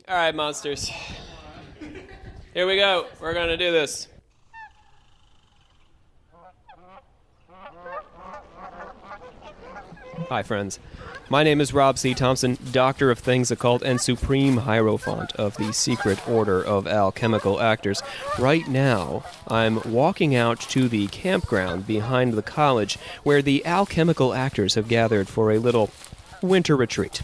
All right, monsters. Here we go. We're going to do this. Hi, friends. My name is Rob C. Thompson, Doctor of Things Occult and Supreme Hierophant of the Secret Order of Alchemical Actors. Right now, I'm walking out to the campground behind the college where the alchemical actors have gathered for a little winter retreat.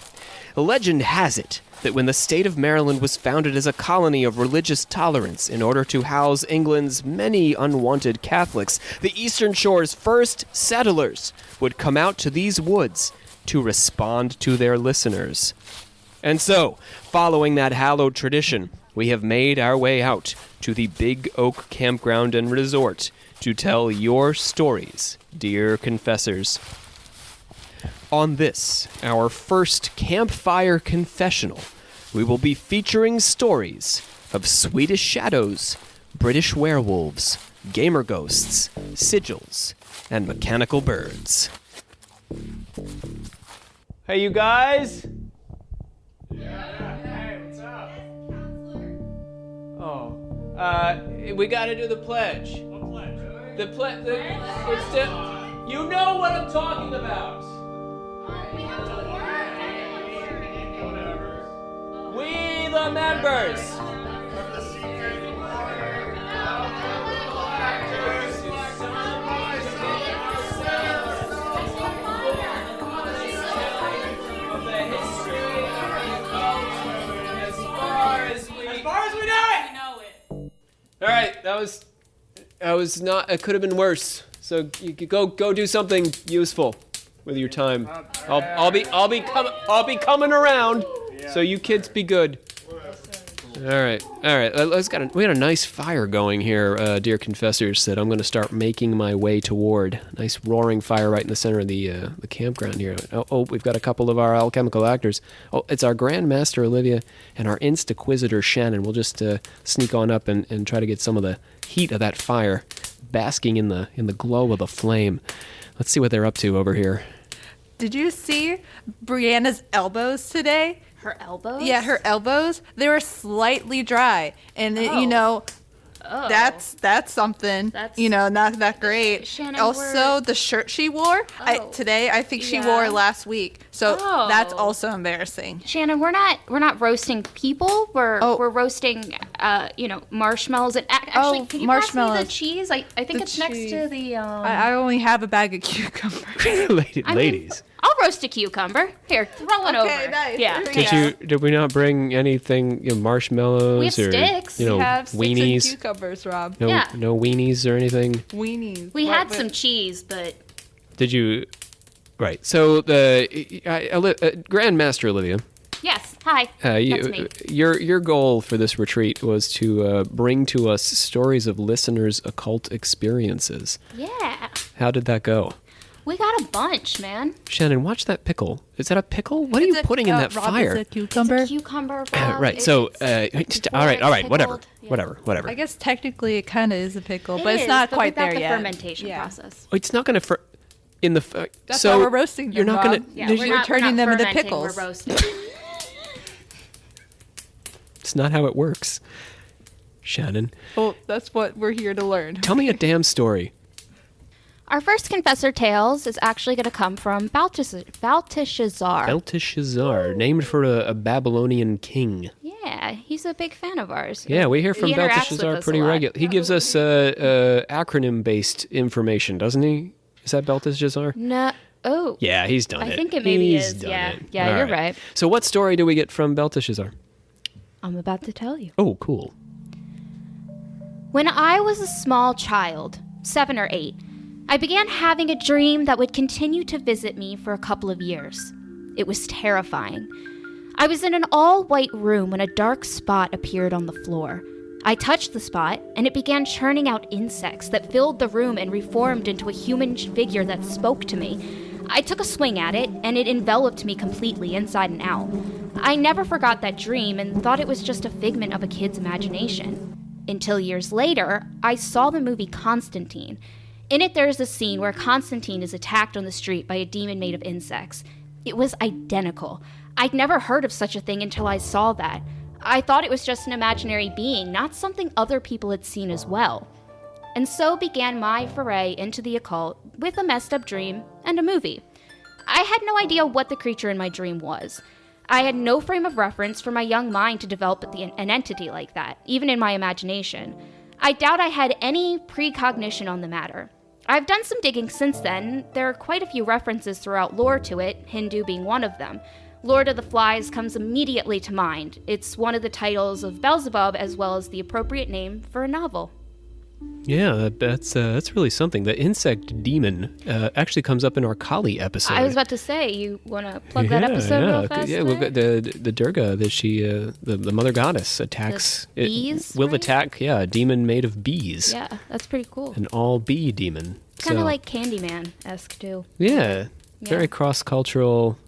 Legend has it that when the state of Maryland was founded as a colony of religious tolerance in order to house England's many unwanted Catholics, the Eastern Shore's first settlers would come out to these woods to respond to their listeners. And so, following that hallowed tradition, we have made our way out to the Big Oak Campground and Resort to tell your stories, dear confessors. On this, our first Campfire Confessional, we will be featuring stories of Swedish shadows, British werewolves, gamer ghosts, sigils, and mechanical birds. Hey, you guys? Yeah. Hey, what's up? Oh, we gotta do the pledge. What pledge? Really? The pledge. It's you know what I'm talking about. We the members. Of the secret order. Alchemical actors who summarize Of the history of the occult as far as we know it. All right, that was not. It could have been worse. So you could go do something useful with your time. I'll be coming around. So you kids be good. All right. We got a nice fire going here, dear confessors, that I'm going to start making my way toward. Nice roaring fire right in the center of the campground here. Oh, we've got a couple of our alchemical actors. Oh, it's our Grand Master Olivia and our Instaquisitor Shannon. We'll just sneak on up and try to get some of the heat of that fire basking in the glow of the flame. Let's see what they're up to over here. Did you see Brianna's elbows today? Her elbows? Yeah, her elbows. They were slightly dry, and that's something. That's not that great. Shannon, also, the shirt she wore today, I think she wore last week. So that's also embarrassing. Shannon, we're not roasting people. We're roasting marshmallows. And actually, can you pass me the cheese? I think it's next to the. I only have a bag of cucumbers. Ladies. I'll roast a cucucber. Here, throw one over. Nice. Yeah. Did we not bring anything? Marshmallows We have or sticks. We have weenies? sticks and cucumbers, Rob. No weenies or anything. Weenies. We had some cheese, but. Did you? Right. So the Grand Master Olivia. Yes. Hi. That's me. Your goal for this retreat was to bring to us stories of listeners' occult experiences. Yeah. How did that go? We got a bunch, man. Shannon, watch that pickle. Is that a pickle? What are you putting in that Rob, fire? It's a cucumber. It's a cucumber, Rob. Right. So, all right. Whatever. Yeah. Whatever. I guess technically it kind of is a pickle, It but it's is, not but quite without there the yet. fermentation process. It's not going to in the. That's so why we're roasting them. You're not going to. Yeah, You're turning them into fermenting, pickles. We're roasting. It's not how it works, Shannon. Well, that's what we're here to learn. Tell me a damn story. Our first Confessor Tales is actually going to come from Belteshazzar. Belteshazzar, named for a Babylonian king. Yeah, he's a big fan of ours. Yeah, we hear from He interacts with Belteshazzar us pretty a lot. regularly. He gives us acronym-based information, doesn't he? Is that Belteshazzar? No. Oh. Yeah, he's done it. I think it maybe He's is. done Yeah. it. Yeah, All you're right. So what story do we get from Belteshazzar? I'm about to tell you. Oh, cool. When I was a small child, 7 or 8, I began having a dream that would continue to visit me for a couple of years. It was terrifying. I was in an all-white room when a dark spot appeared on the floor. I touched the spot, and it began churning out insects that filled the room and reformed into a human figure that spoke to me. I took a swing at it, and it enveloped me completely inside and out. I never forgot that dream and thought it was just a figment of a kid's imagination. Until years later, I saw the movie Constantine. In it, there is a scene where Constantine is attacked on the street by a demon made of insects. It was identical. I'd never heard of such a thing until I saw that. I thought it was just an imaginary being, not something other people had seen as well. And so began my foray into the occult with a messed up dream and a movie. I had no idea what the creature in my dream was. I had no frame of reference for my young mind to develop an entity like that, even in my imagination. I doubt I had any precognition on the matter. I've done some digging since then. There are quite a few references throughout lore to it, Hindu being one of them. Lord of the Flies comes immediately to mind. It's one of the titles of Beelzebub as well as the appropriate name for a novel. Yeah, that's really something. The insect demon actually comes up in our Kali episode. I was about to say, you want to plug that episode real fast? Yeah, we've got the Durga that she, the mother goddess attacks. The bees, will right? attack, a demon made of bees. Yeah, that's pretty cool. An all bee demon. Kind of like Candyman-esque too. Yeah, very cross-cultural.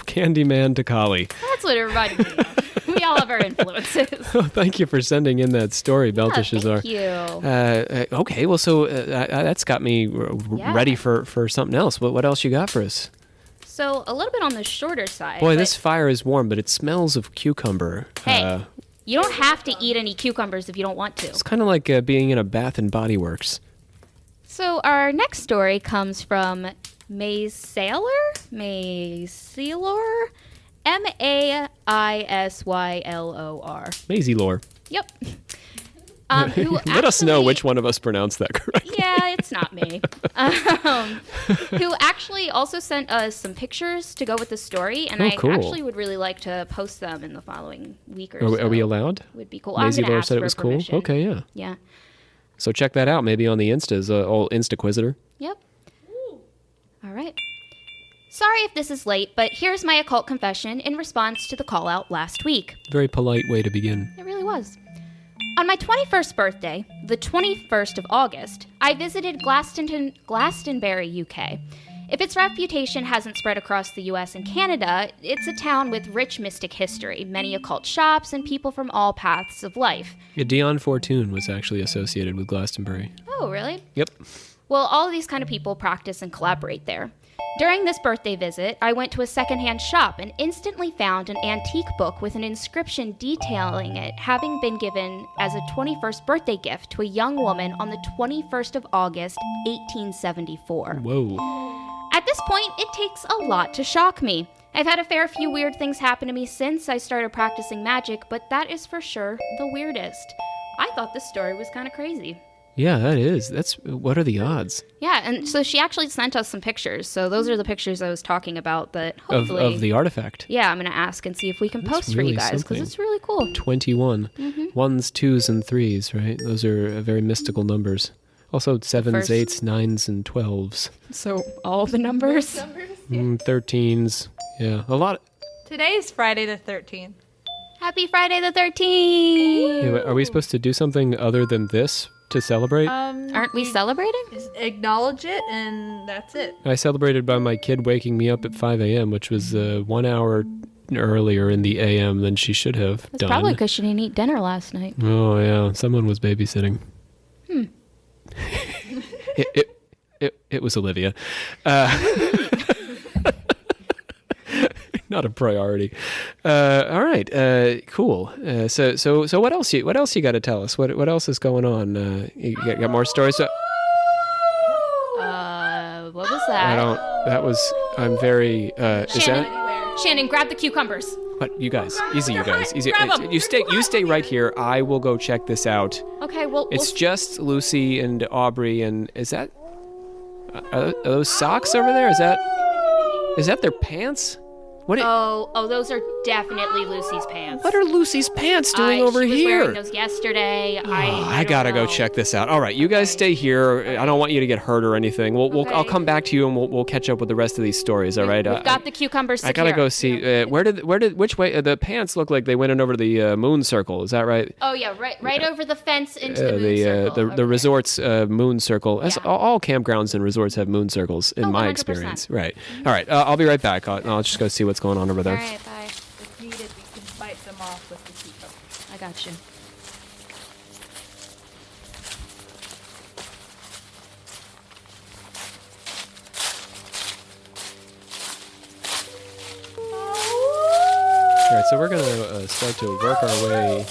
Candyman to Kali. That's what it reminded me of. We all have our influences. Thank you for sending in that story, Belteshazzar. Thank you. Okay, well, so that's got me ready for something else. What else you got for us? So, a little bit on the shorter side. Boy, this fire is warm, but it smells of cucumber. Hey, you don't have to eat any cucumbers if you don't want to. It's kind of like being in a Bath and Body Works. So, our next story comes from Maysaylor? M-A-I-S-Y-L-O-R. Maisie Lore. Yep. Let us know which one of us pronounced that correctly. Yeah, it's not me. Who actually also sent us some pictures to go with the story, and cool. I actually would really like to post them in the following week or so. Are we allowed? Would be cool. Maisie I'm gonna Lore ask said it for was permission. cool. Okay, yeah. Yeah. So check that out, maybe on the Instas, old Instaquisitor. Yep. All right. Sorry if this is late, but here's my occult confession in response to the call out last week. Very polite way to begin. It really was. On my 21st birthday, the 21st of August, I visited Glastonbury, UK. If its reputation hasn't spread across the US and Canada, it's a town with rich mystic history, many occult shops, and people from all paths of life. Yeah, Dion Fortune was actually associated with Glastonbury. Oh, really? Yep. Well, all of these kind of people practice and collaborate there. During this birthday visit, I went to a secondhand shop and instantly found an antique book with an inscription detailing it having been given as a 21st birthday gift to a young woman on the 21st of August, 1874. Whoa. At this point, it takes a lot to shock me. I've had a fair few weird things happen to me since I started practicing magic, but that is for sure the weirdest. I thought this story was kind of crazy. Yeah, that is. What are the odds? Yeah, and so she actually sent us some pictures. So those are the pictures I was talking about that hopefully... Of the artifact. Yeah, I'm going to ask and see if we can post for really you guys, because something. it's really cool. 21. Ones, twos, and threes, right? Those are very mystical numbers. Also, sevens, First. eights, nines, and 12s. So all the numbers? 13s. Yeah, a lot. Today's Friday the 13th. Happy Friday the 13th! Yeah, are we supposed to do something other than this to celebrate? Aren't we celebrating? Just acknowledge it, and that's it. I celebrated by my kid waking me up at 5 a.m., which was 1 hour earlier in the a.m. than she should have That's done. probably because she didn't eat dinner last night. Oh, yeah. Someone was babysitting. It was Olivia. Not a priority. All right. Cool. So what else? What else you got to tell us? What else is going on? You got more stories? What was that? That was. I'm very. Is that? Shannon, grab the cucumbers. What? You guys, easy. You guys, easy. Grab 'em. You stay right here. I will go check this out. Okay, well... It's just Lucy and Aubrey, and is that? Are those socks over there? Is that their pants? What? Oh, those are definitely Lucy's pants. What are Lucy's pants doing over she was here? wearing those yesterday. I gotta go check this out. All right, you guys stay here. I don't want you to get hurt or anything. I'll come back to you and we'll catch up with the rest of these stories. All right. We've got the cucumbers. I gotta go see. Which way? The pants look like they went in over the moon circle. Is that right? Oh yeah, right over the fence into the moon circle. The resort's moon circle. Yeah. All campgrounds and resorts have moon circles in my 100%. experience. Right. All right. I'll be right back. I'll just go see what's going on over there. All right, bye. If needed, we can bite them off with the cucumber. I got you. Here, so we're gonna start to work our way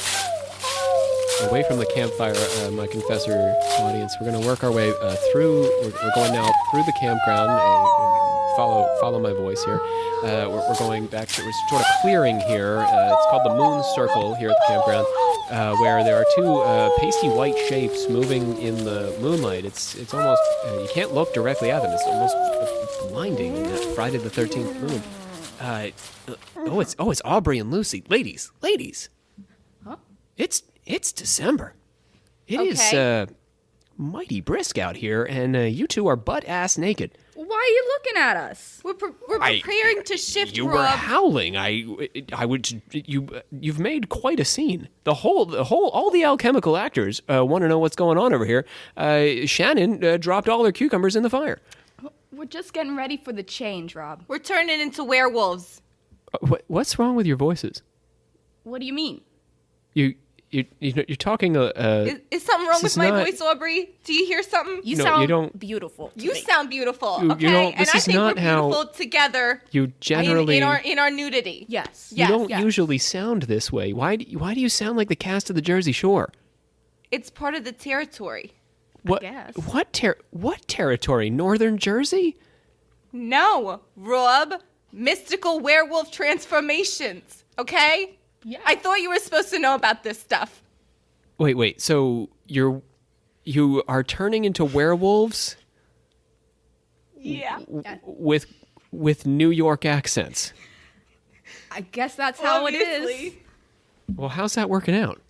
away from the campfire, my confessor audience. We're gonna work our way through. We're going now through the campground. Follow my voice here. We're going back to, we're sort of clearing here. It's called the Moon Circle here at the campground, where there are two pasty white shapes moving in the moonlight. It's almost you can't look directly at them. It's almost blinding in that Friday the 13th moon. It's Aubrey and Lucy. Ladies. Huh? It's December. It is mighty brisk out here, and you two are butt-ass naked. Why are you looking at us? We're preparing to shift, You Rob. were howling. You've made quite a scene. All the alchemical actors want to know what's going on over here. Shannon dropped all her cucumbers in the fire. We're just getting ready for the change, Rob. We're turning into werewolves. What's wrong with your voices? What do you mean? You're talking. Is something wrong this with is my not- voice, Aubrey? Do you hear something? You No, sound you don't- beautiful. to You me. sound beautiful. You Okay, don't- and this I is think not we're how beautiful together. you generally. in our nudity. Yes. You don't usually sound this way. Why do you sound like the cast of the Jersey Shore? It's part of the territory. What? guess. What territory? Northern Jersey? No, Rob. Mystical werewolf transformations. Okay? Yeah. I thought you were supposed to know about this stuff. Wait. So you are turning into werewolves Yeah. with New York accents. I guess that's how it is. Obviously. Well, how's that working out?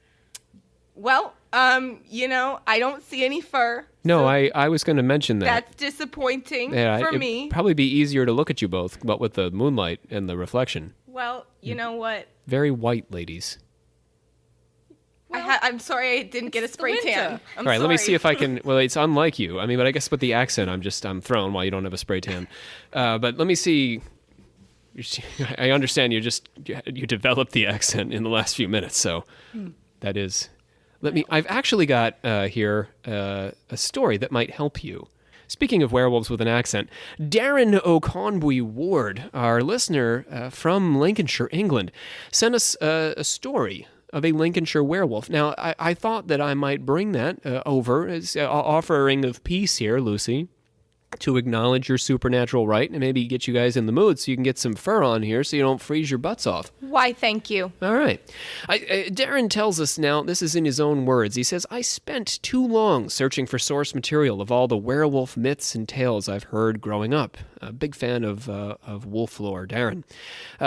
Well, I don't see any fur. No, so I was going to mention that. That's disappointing Yeah, for it'd me. probably be easier to look at you both, but with the moonlight and the reflection. Well, you know what? Very white ladies. I'm sorry I didn't get a spray winter. tan. All right, let me see if I can. Well, it's unlike you. I mean, but I guess with the accent, I'm thrown while you don't have a spray tan. But let me see. I understand you developed the accent in the last few minutes, so that is. I've actually got here a story that might help you. Speaking of werewolves with an accent, Darren O'Conbury Ward, our listener from Lincolnshire, England, sent us a story of a Lincolnshire werewolf. Now, I thought that I might bring that over as an offering of peace here, Lucy, to acknowledge your supernatural right and maybe get you guys in the mood so you can get some fur on here so you don't freeze your butts off. Why, thank you. All right. Darren tells us now, this is in his own words. He says, I spent too long searching for source material of all the werewolf myths and tales I've heard growing up. A big fan of wolf lore, Darren.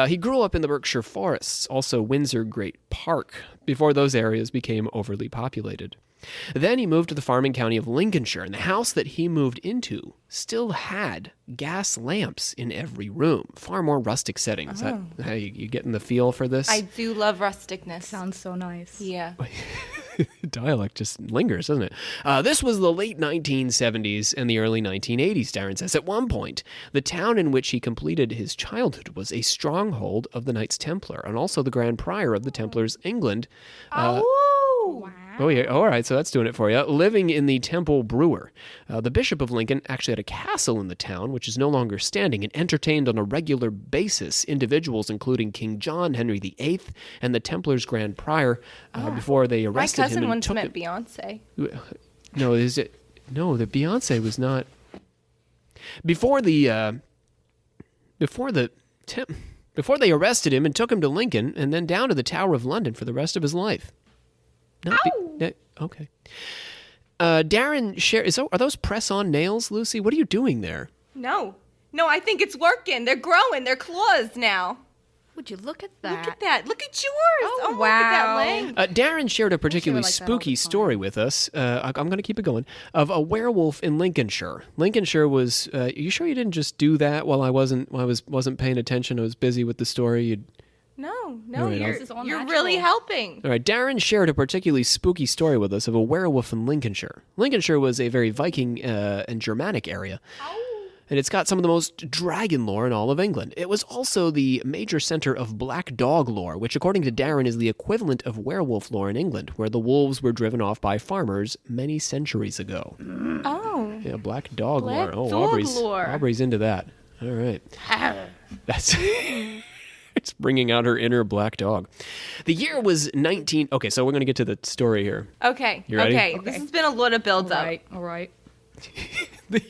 He grew up in the Berkshire forests, also Windsor Great Park, before those areas became overly populated. Then he moved to the farming county of Lincolnshire, and the house that he moved into still had gas lamps in every room. Far more rustic setting. Is that how you getting the feel for this? I do love rusticness. Sounds so nice. Yeah. Dialect just lingers, doesn't it? This was the late 1970s and the early 1980s, Darren says. At one point, the town in which he completed his childhood was a stronghold of the Knights Templar and also the Grand Prior of the Templars, England. Oh, yeah. All right. So that's doing it for you. Living in the Temple Brewer. The Bishop of Lincoln actually had a castle in the town, which is no longer standing, and entertained on a regular basis individuals including King John, Henry VIII, and the Templars' Grand Prior before they My arrested him cousin and once took met him. Beyonce. No, is it? No, the Beyonce was not. Before they arrested him and took him to Lincoln and then down to the Tower of London for the rest of his life. Okay. Darren, are those press-on nails, Lucy? What are you doing there? No, I think it's working. They're growing. They're claws now. Would you look at that? Look at that. Look at yours. Oh, wow. Look at that leg. Darren shared a particularly like that all spooky the time. story with us. I'm going to keep it going. Of a werewolf in Lincolnshire. Lincolnshire was. You sure you didn't just do that while I wasn't paying attention? I was busy with the story. No, All right, you're, This is all you're natural. really helping. All right, Darren shared a particularly spooky story with us of a werewolf in Lincolnshire. Lincolnshire was a very Viking and Germanic area. And it's got some of the most dragon lore in all of England. It was also the major center of black dog lore, which according to Darren is the equivalent of werewolf lore in England, where the wolves were driven off by farmers many centuries ago. Oh. Yeah, black dog Black lore. Oh, dog lore. Aubrey's into that. All right. That's It's bringing out her inner black dog. The year was 19... Okay, so we're going to get to the story here. Okay. You ready? Okay. This has been a lot of build up. All right. The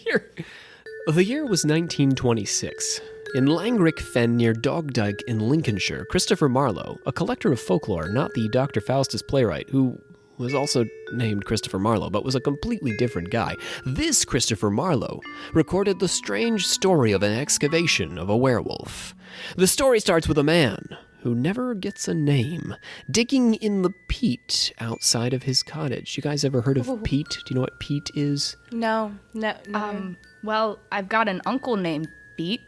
year was 1926. In Langrick Fen near Dogdyke in Lincolnshire, Christopher Marlowe, a collector of folklore, not the Dr. Faustus playwright, who was also named Christopher Marlowe, but was a completely different guy. This Christopher Marlowe recorded the strange story of an excavation of a werewolf. The story starts with a man who never gets a name, digging in the peat outside of his cottage. You guys ever heard of peat? Do you know what peat is? No. Well, I've got an uncle named Beat.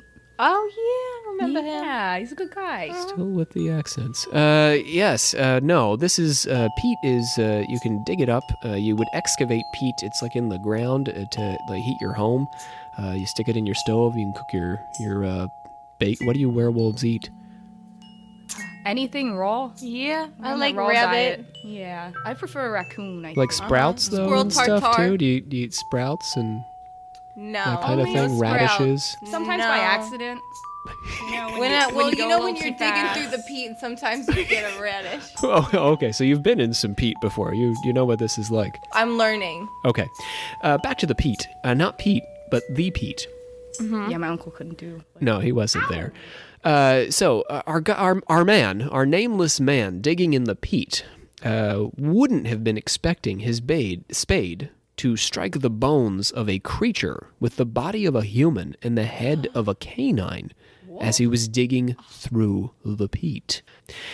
Oh, yeah. I remember him. Yeah, he's a good guy. Still with the accents. Yes, no, this is, peat is, you can dig it up. You would excavate peat. It's like in the ground to like, heat your home. You stick it in your stove. You can cook your bake. What do you werewolves eat? Anything raw? Yeah. I On the like raw rabbit. diet. Yeah, I prefer a raccoon. I Like think. sprouts, though, Squirrel and stuff, tartare. too? Do you eat sprouts and No. that kind of only the thing? sprouts. Radishes? Sometimes No. by accident. When go you're digging fast. through the peat, sometimes you get a radish. Oh, okay, so you've been in some peat before. You know what this is like. I'm learning. Okay. Back to the peat. Not Pete, but the Pete. Yeah, my uncle couldn't do. No, he wasn't there. So our man, our nameless man, digging in the peat, wouldn't have been expecting his spade to strike the bones of a creature with the body of a human and the head of a canine as he was digging through the peat.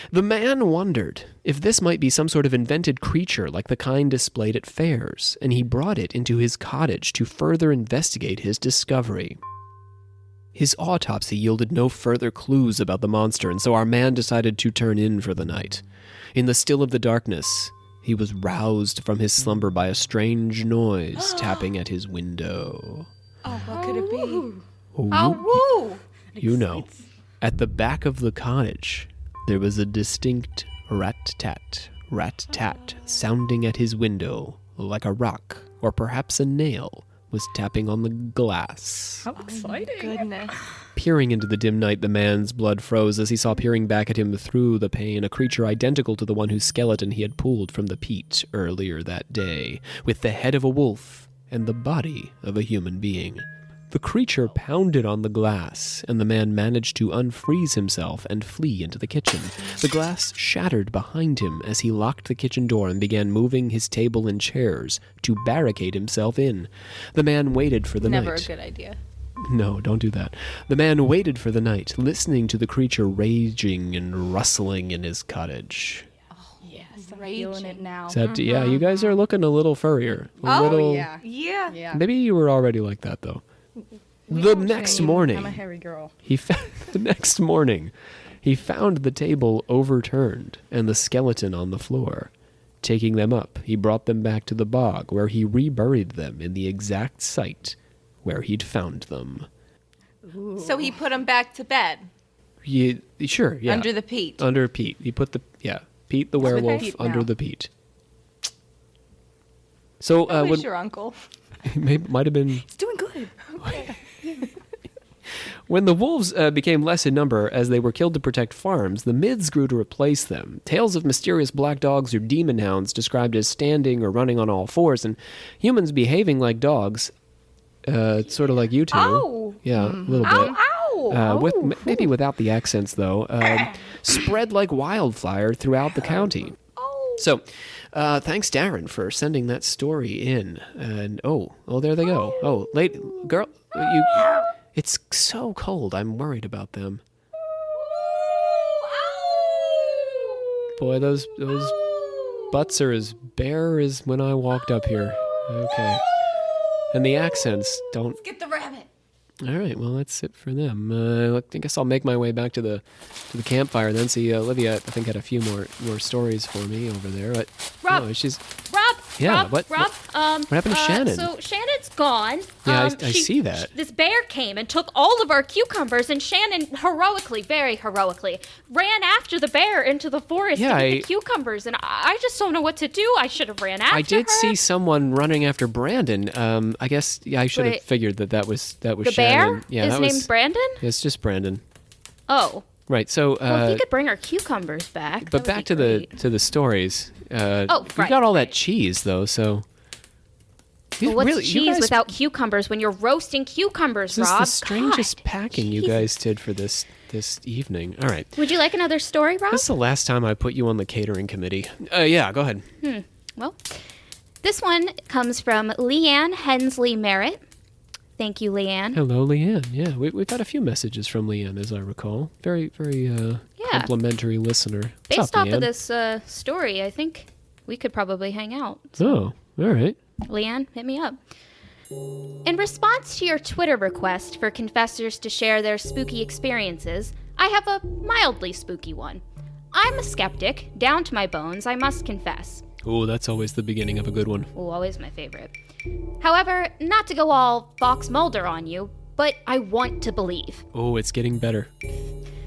The man wondered if this might be some sort of invented creature like the kind displayed at fairs, and he brought it into his cottage to further investigate his discovery. His autopsy yielded no further clues about the monster, and so our man decided to turn in for the night. In the still of the darkness, he was roused from his slumber by a strange noise tapping at his window. Oh, what could it be? Whoop. Oh, woo! You know, at the back of the cottage, there was a distinct rat-tat sounding at his window like a rock or perhaps a nail was tapping on the glass. How exciting! Goodness. Peering into the dim night, the man's blood froze as he saw peering back at him through the pane a creature identical to the one whose skeleton he had pulled from the peat earlier that day, with the head of a wolf and the body of a human being. The creature pounded on the glass, and the man managed to unfreeze himself and flee into the kitchen. The glass shattered behind him as he locked the kitchen door and began moving his table and chairs to barricade himself in. The man waited for the Never night. a good idea. No, don't do that. The man waited for the night, listening to the creature raging and rustling in his cottage. Yes, I'm feeling it now. Except, yeah, you guys are looking a little furrier. Yeah. Yeah. Maybe you were already like that, though. The next morning, I'm a hairy girl. the next morning, he found the table overturned and the skeleton on the floor. Taking them up, he brought them back to the bog, where he reburied them in the exact site where he'd found them. So he put him back to bed Sure, yeah. under the peat. Under Pete. He put Pete the werewolf Pete under now. the peat. So, Who's your uncle? might have been... It's doing good. When the wolves became less in number as they were killed to protect farms, the myths grew to replace them. Tales of mysterious black dogs or demon hounds described as standing or running on all fours, and humans behaving like dogs, sort of like you two. Ow! Yeah, a little bit. Ow! Maybe without the accents, though. Spread like wildfire throughout the county. So, thanks, Darren, for sending that story in. And oh, there they go. Oh, girl, it's so cold. I'm worried about them. Boy, those butts are as bare as when I walked up here. Okay. And the accents don't... Get the rabbit. All right, well, that's it for them. I guess I'll make my way back to the campfire then. See, Olivia, I think, had a few more stories for me over there. But, Rob. no, she's... Rob, Yeah, Rob, what happened to Shannon? So Shannon's gone. Yeah, I see that. This bear came and took all of our cucumbers, and Shannon heroically, very heroically, ran after the bear into the forest Yeah, to get the cucumbers, and I just don't know what to do. I should have ran after her. I did see someone running after Brandon. I guess I should have Wait. figured that was the Shannon. bear. Yeah, His that name's was. Brandon. It's just Brandon. Oh, Right. So, Well, if you could bring our cucumbers back. but back to the stories. We right, got all right. that cheese though. So, Well, what's really, you cheese guys- without cucumbers when you're roasting cucumbers, This is Rob? the strangest God. packing you guys did for this evening. All right. Would you like another story, Rob? This is the last time I put you on the catering committee. Yeah, go ahead. Well, this one comes from Leanne Hensley Merritt. Thank you, Leanne. Hello, Leanne. Yeah, we've had a few messages from Leanne, as I recall. Very, very complimentary listener. What's Based up, off of Leanne? this story, I think we could probably hang out. Oh, all right. Leanne, hit me up. In response to your Twitter request for confessors to share their spooky experiences, I have a mildly spooky one. I'm a skeptic, down to my bones, I must confess. Oh, that's always the beginning of a good one. Oh, always my favorite. However, not to go all Fox Mulder on you, but I want to believe. Oh, it's getting better.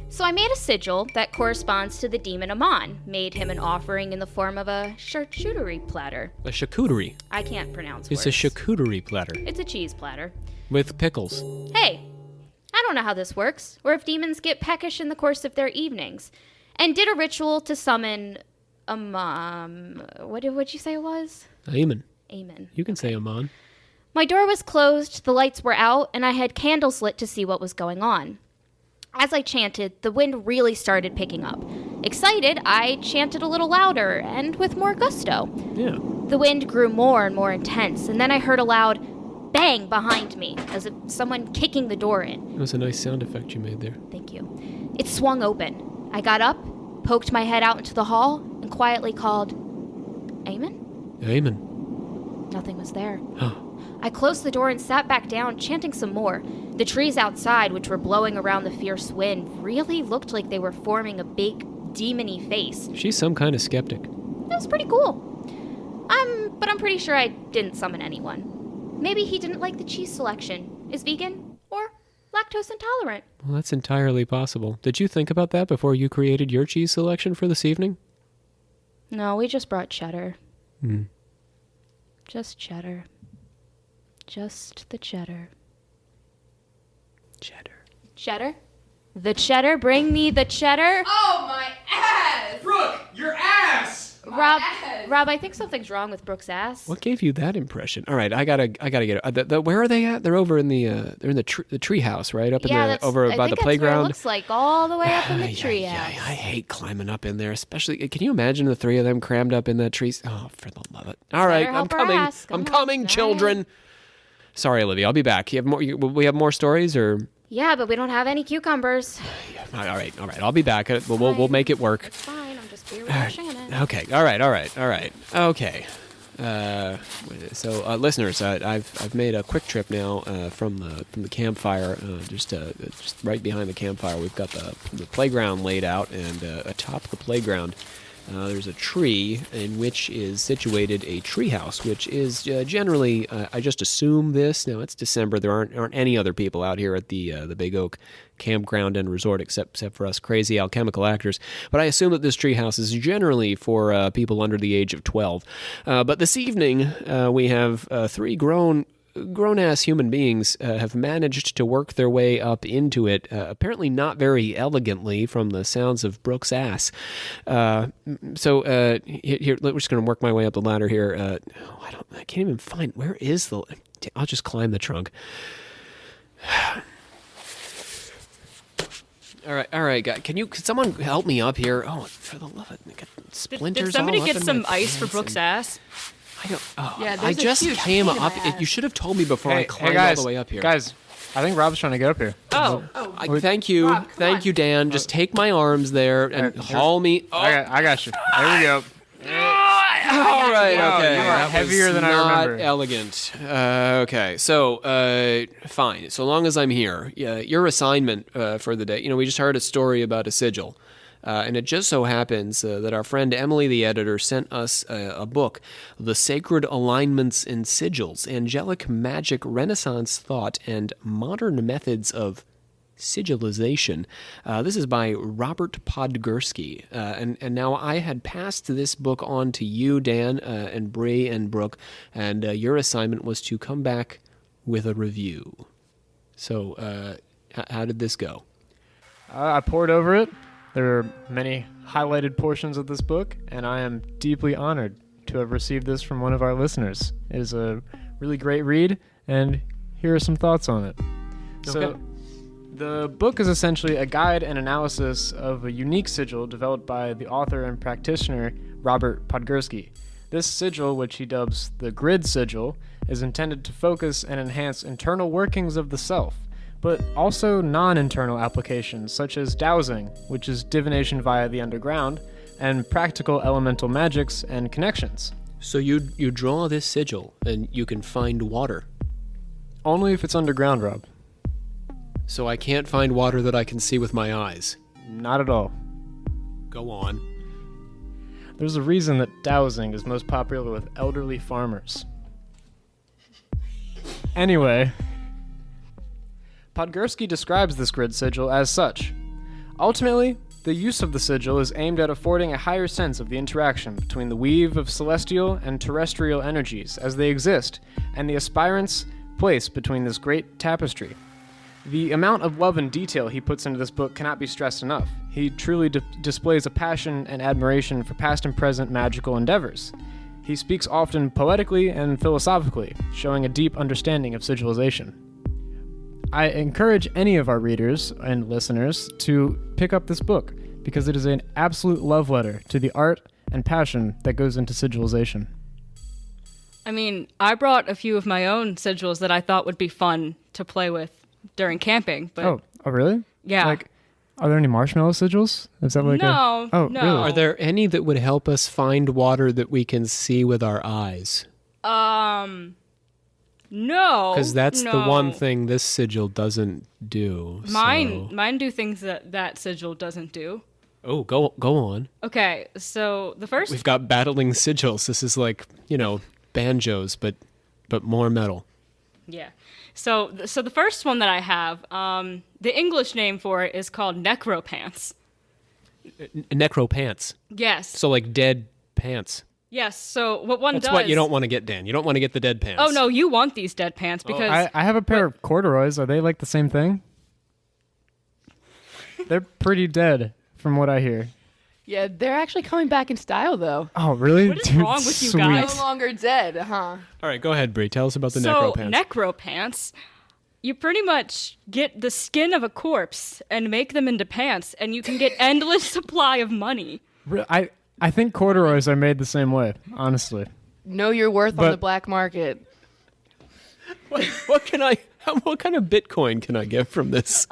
So I made a sigil that corresponds to the demon Amon, made him an offering in the form of a charcuterie platter. A charcuterie. I can't pronounce It's words. a charcuterie platter It's a cheese platter. with pickles. Hey, I don't know how this works, or if demons get peckish in the course of their evenings. And did a ritual to summon what'd you say it was? Amen. Amen. You can say Amon. My door was closed, the lights were out, and I had candles lit to see what was going on. As I chanted, the wind really started picking up. Excited, I chanted a little louder and with more gusto. Yeah. The wind grew more and more intense, and then I heard a loud bang behind me, as if someone kicking the door in. It was a nice sound effect you made there. Thank you. It swung open. I got up, poked my head out into the hall, and quietly called, Amen? Amen. Nothing was there. Huh. I closed the door and sat back down, chanting some more. The trees outside, which were blowing around the fierce wind, really looked like they were forming a big, demony face. She's some kind of skeptic. It was pretty cool. But I'm pretty sure I didn't summon anyone. Maybe he didn't like the cheese selection, is vegan, or lactose intolerant. Well, that's entirely possible. Did you think about that before you created your cheese selection for this evening? No, we just brought cheddar. Hmm. Just cheddar. Just the cheddar. Cheddar. Cheddar? The cheddar? Bring me the cheddar? Oh, my ass! Brooke, your ass! Rob, I think something's wrong with Brooke's ass. What gave you that impression? All right, I gotta get it. Where are they at? They're over in the tree house, right up in that's, over I by think the that's what playground. it looks like, all the way up in the Ay, tree ay, ay, house. I hate climbing up in there, especially. Can you imagine the three of them crammed up in that tree? Oh, for the love of it! All right, I'm help her coming. ass. I'm Come on. coming, All children. Sorry, Olivia. I'll be back. You have more? We have more stories, or? Yeah, but we don't have any cucumbers. All right. I'll be back. We'll make it work. It's fine, I'm just here with Shannon. Okay. All right. Okay. So, listeners, I've made a quick trip now from the campfire. Just right behind the campfire, we've got the playground laid out, and atop the playground, there's a tree in which is situated a treehouse, which is generally, I just assume this. Now it's December. There aren't any other people out here at the Big Oak Campground and Resort except for us crazy alchemical actors. But I assume that this treehouse is generally for people under the age of 12. But this evening we have three grown-ass human beings have managed to work their way up into it, apparently not very elegantly from the sounds of Brooke's ass. So here, we're just going to work my way up the ladder here. I can't even find, where is the, I'll just climb the trunk. All right, guys. Could someone help me up here? Oh, for the love of it, got splinters Did somebody all get up in some my ice for pants Brooke's and- ass? I don't. Oh, Yeah, I there's a just huge came pain in up. my ass. You should have told me before I climbed guys, all the way up here. Guys, I think Rob's trying to get up here. Oh, Thank you, Rob, come thank on. you, Dan. Just take my arms there and Here. haul me. Oh, I got you. There we go. all right, Wow, okay. you are That was heavier than I not remember. elegant. Okay, so fine. So long as I'm here, your assignment for the day. We just heard a story about a sigil. And it just so happens that our friend Emily, the editor, sent us a book, The Sacred Alignments and Sigils, Angelic Magic, Renaissance Thought, and Modern Methods of Sigilization. This is by Robert Podgorski. And now I had passed this book on to you, Dan, and Bree and Brooke, and your assignment was to come back with a review. So how did this go? I pored over it. There are many highlighted portions of this book, and I am deeply honored to have received this from one of our listeners. It is a really great read, and here are some thoughts on it. Okay. So, the book is essentially a guide and analysis of a unique sigil developed by the author and practitioner Robert Podgorski. This sigil, which he dubs the grid sigil, is intended to focus and enhance internal workings of the self, but also non-internal applications such as dowsing, which is divination via the underground, and practical elemental magics and connections. So you draw this sigil, and you can find water. Only if it's underground, Rob. So I can't find water that I can see with my eyes. Not at all. Go on. There's a reason that dowsing is most popular with elderly farmers. Anyway, Podgorski describes this grid sigil as such. Ultimately, the use of the sigil is aimed at affording a higher sense of the interaction between the weave of celestial and terrestrial energies as they exist, and the aspirant's place between this great tapestry. The amount of love and detail he puts into this book cannot be stressed enough. He truly displays a passion and admiration for past and present magical endeavors. He speaks often poetically and philosophically, showing a deep understanding of sigilization. I encourage any of our readers and listeners to pick up this book because it is an absolute love letter to the art and passion that goes into sigilization. I mean, I brought a few of my own sigils that I thought would be fun to play with during camping. But Oh, really? yeah. Like, are there any marshmashmallow sigils? Is that like No, Oh, no. really? Are there any that would help us find water that we can see with our eyes? No. Because that's the no. one thing this sigil doesn't do. Mine do things that sigil doesn't do. Oh, go on. Okay, so the first We've got battling sigils. This is like, banjos, but more metal. Yeah. So the first one that I have, the English name for it is called necropants. Necropants. Yes. So like dead pants. Yes. So what one That's does? what you don't want to get, Dan. You don't want to get the dead pants. Oh no, you want these dead pants because I have a pair of corduroys. Are they like the same thing? They're pretty dead, from what I hear. Yeah, they're actually coming back in style, though. Oh, really? What is Dude, wrong with you sweet. guys? No longer dead, huh? All right, go ahead, Bree. Tell us about the so necropants. necropants, you pretty much get the skin of a corpse and make them into pants, and you can get endless supply of money. I think corduroys are made the same way, honestly. Know your worth on But- the black market. What kind of Bitcoin can I get from this?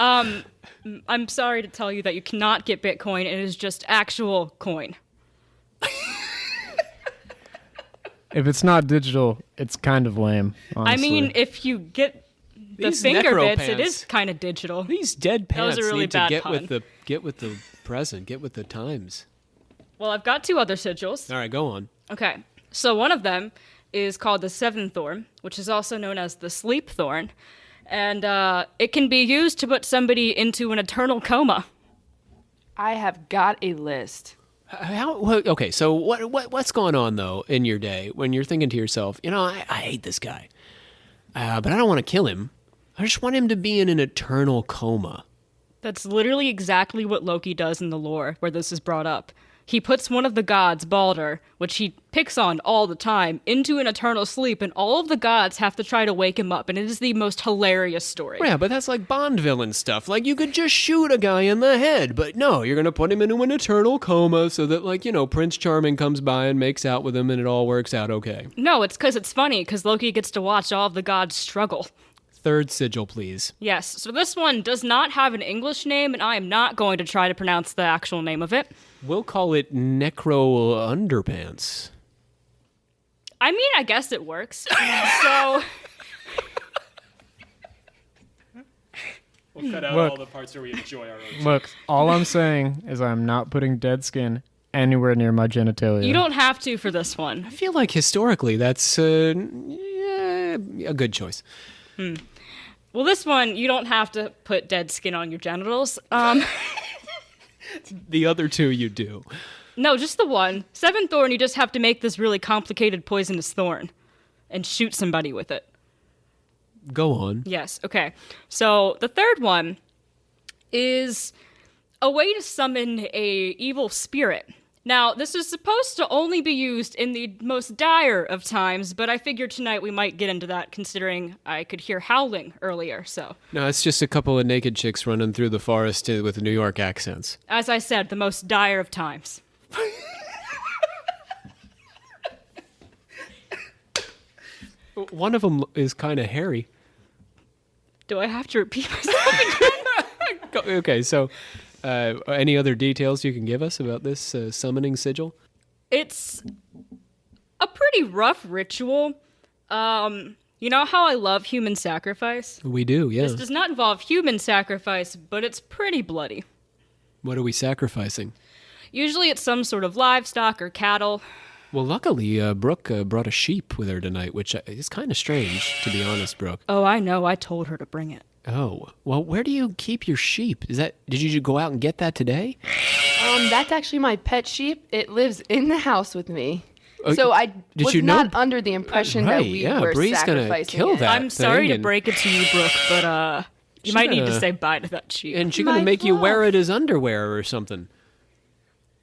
I'm sorry to tell you that you cannot get Bitcoin. It is just actual coin. If it's not digital, it's kind of lame, honestly. I mean, if you get the These finger bits, it necropants. is kind of digital. These dead That was pants a really need to bad get pun. with the present, get with the times. Well, I've got two other sigils. All right, go on. Okay, so one of them is called the Seven Thorn, which is also known as the Sleep Thorn, and it can be used to put somebody into an eternal coma. I have got a list. Okay, so what's going on though in your day when you're thinking to yourself, I hate this guy, but I don't want to kill him. I just want him to be in an eternal coma. That's literally exactly what Loki does in the lore where this is brought up. He puts one of the gods, Balder, which he picks on all the time, into an eternal sleep, and all of the gods have to try to wake him up, and it is the most hilarious story. Yeah, but that's like Bond villain stuff. Like, you could just shoot a guy in the head, but no, you're going to put him into an eternal coma so that, Prince Charming comes by and makes out with him and it all works out okay. No, it's because it's funny, because Loki gets to watch all of the gods struggle. Third sigil, please. Yes, so this one does not have an English name, and I am not going to try to pronounce the actual name of it. We'll call it Necro Underpants. I mean, I guess it works. So, We'll cut out Look. all the parts where we enjoy our own. Look, all I'm saying is I'm not putting dead skin anywhere near my genitalia. you don't have to for this one. I feel like historically that's a good choice. Well, this one, you don't have to put dead skin on your genitals. The other two you do. No, just the one. Seven Thorn, you just have to make this really complicated poisonous thorn and shoot somebody with it. Go on. Yes, okay. So the third one is a way to summon a evil spirit. Now, this is supposed to only be used in the most dire of times, but I figured tonight we might get into that, considering I could hear howling earlier, so. No, it's just a couple of naked chicks running through the forest with New York accents. As I said, the most dire of times. One of them is kind of hairy. Do I have to repeat myself again? Okay, so any other details you can give us about this summoning sigil? It's a pretty rough ritual. You know how I love human sacrifice? We do, yeah. This does not involve human sacrifice, but it's pretty bloody. What are we sacrificing? Usually it's some sort of livestock or cattle. Well, luckily, Brooke brought a sheep with her tonight, which is kind of strange, to be honest, Brooke. Oh, I know. I told her to bring it. Oh, well, where do you keep your sheep? Did you go out and get that today? That's actually my pet sheep. It lives in the house with me. Oh, So I was you know- not under the impression Right, that we yeah, were Bree's gonna sacrificing kill it. that. I'm sorry to and- break it to you, Brooke, but you She's might need to gonna- say bye to that sheep. And she's going to My make you wear fault. it as underwear or something.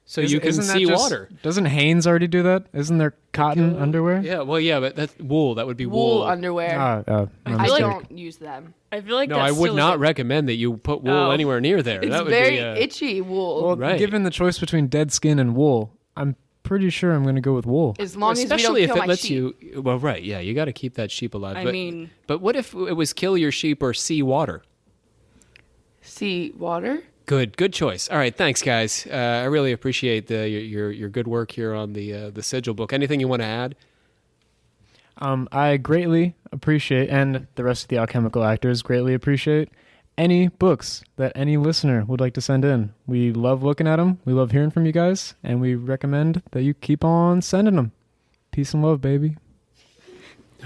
So you can Isn't that see just- water. Doesn't Hanes already do that? Isn't there cotton underwear? Yeah, well, yeah, but that's wool. That would be Wool wool. underwear. My I mistake. don't use them. I feel like No, that's I would still not a- recommend that you put wool Oh. anywhere near there. It's that would very be itchy wool. Well, Right. given the choice between dead skin and wool, I'm pretty sure I'm going to go with wool. as long as we especially don't if kill it my lets sheep. you. Well, right, yeah, you got to keep that sheep alive. I but, mean- but what if it was kill your sheep or see water? See water? Good choice. All right, thanks, guys. I really appreciate your good work here on the sigil book. Anything you want to add? I greatly appreciate, and the rest of the alchemical actors greatly appreciate, any books that any listener would like to send in. We love looking at them. We love hearing from you guys, and we recommend that you keep on sending them. Peace and love, baby.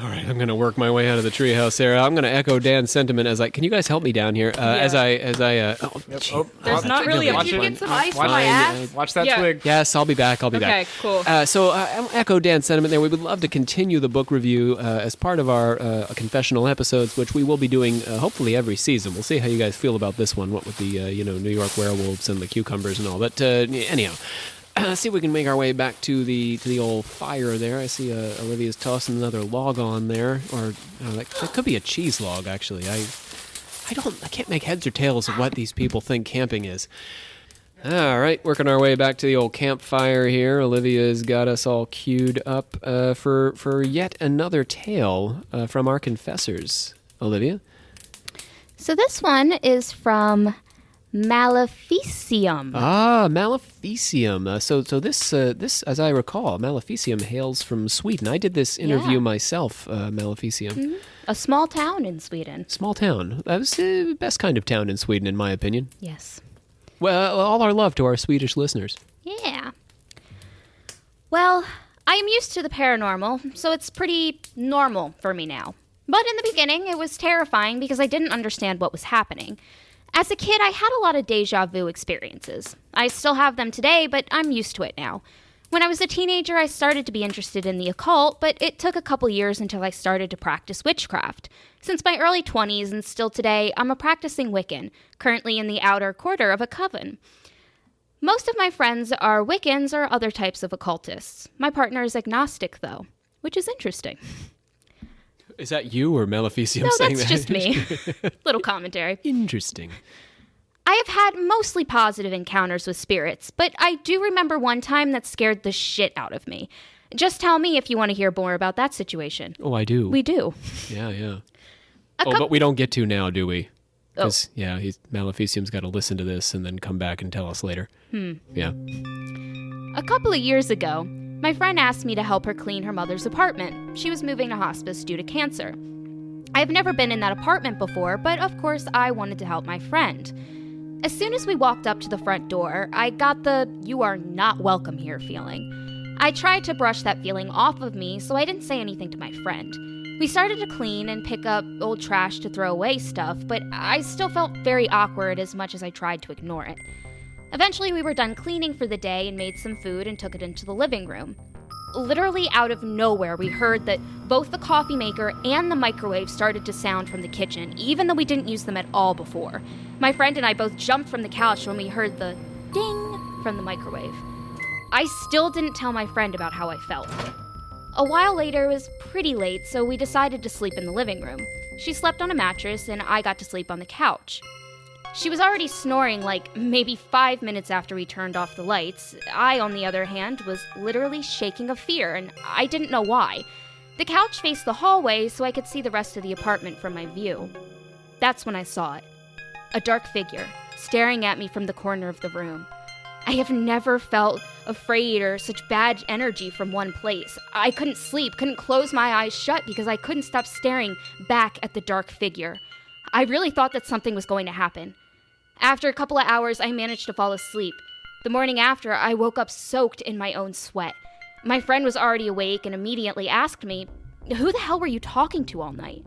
All right, I'm going to work my way out of the treehouse there. I'm going to echo Dan's sentiment as can you guys help me down here? As I There's not really a Did you get some ice Watch on my it. ass? Watch that Yeah. twig. Yes, I'll be back. Okay, cool. So I'll echo Dan's sentiment there. We would love to continue the book review as part of our confessional episodes, which we will be doing hopefully every season. We'll see how you guys feel about this one, what with the New York werewolves and the cucumbers and all. But anyhow, see if we can make our way back to the old fire there. I see Olivia's tossing another log on there, or that could be a cheese log actually. I can't make heads or tails of what these people think camping is. All right, working our way back to the old campfire here. Olivia's got us all queued up for yet another tale from our confessors. Olivia? So this one is from Maleficium. Ah, Maleficium. So this, as I recall, Maleficium hails from Sweden. I did this interview Yeah. myself, Maleficium. A small town in Sweden. Small town. That was the best kind of town in Sweden, in my opinion. Yes. Well, all our love to our Swedish listeners. Yeah. Well, I am used to the paranormal, so it's pretty normal for me now. But in the beginning, it was terrifying because I didn't understand what was happening. As a kid, I had a lot of deja vu experiences. I still have them today, but I'm used to it now. When I was a teenager, I started to be interested in the occult, but it took a couple years until I started to practice witchcraft. Since my early 20s and still today, I'm a practicing Wiccan, currently in the outer quarter of a coven. Most of my friends are Wiccans or other types of occultists. My partner is agnostic, though, which is interesting. Is that you or Maleficium No, saying that's that? just me. Little commentary. Interesting. I have had mostly positive encounters with spirits, but I do remember one time that scared the shit out of me. Just tell me if you want to hear more about that situation. Oh, I do. We do. Yeah. A Oh, coup- but we don't get to now, do we? Oh. Because, Maleficium's got to listen to this and then come back and tell us later. Yeah. A couple of years ago, my friend asked me to help her clean her mother's apartment. She was moving to hospice due to cancer. I've never been in that apartment before, but of course I wanted to help my friend. As soon as we walked up to the front door, I got the "you are not welcome here" feeling. I tried to brush that feeling off of me, so I didn't say anything to my friend. We started to clean and pick up old trash to throw away stuff, but I still felt very awkward as much as I tried to ignore it. Eventually, we were done cleaning for the day and made some food and took it into the living room. Literally out of nowhere, we heard that both the coffee maker and the microwave started to sound from the kitchen, even though we didn't use them at all before. My friend and I both jumped from the couch when we heard the ding from the microwave. I still didn't tell my friend about how I felt. A while later, it was pretty late, so we decided to sleep in the living room. She slept on a mattress, and I got to sleep on the couch. She was already snoring like maybe 5 minutes after we turned off the lights. I, on the other hand, was literally shaking of fear, and I didn't know why. The couch faced the hallway, so I could see the rest of the apartment from my view. That's when I saw it. A dark figure, staring at me from the corner of the room. I have never felt afraid or such bad energy from one place. I couldn't sleep, couldn't close my eyes shut because I couldn't stop staring back at the dark figure. I really thought that something was going to happen. After a couple of hours, I managed to fall asleep. The morning after, I woke up soaked in my own sweat. My friend was already awake and immediately asked me, "Who the hell were you talking to all night?"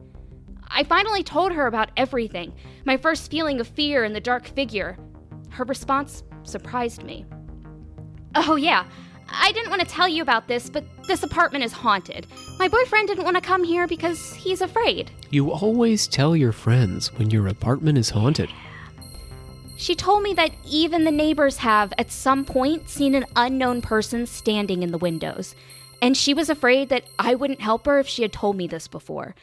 I finally told her about everything, my first feeling of fear and the dark figure. Her response surprised me. "Oh yeah, I didn't want to tell you about this, but this apartment is haunted. My boyfriend didn't want to come here because he's afraid." You always tell your friends when your apartment is haunted. She told me that even the neighbors have, at some point, seen an unknown person standing in the windows, and she was afraid that I wouldn't help her if she had told me this before.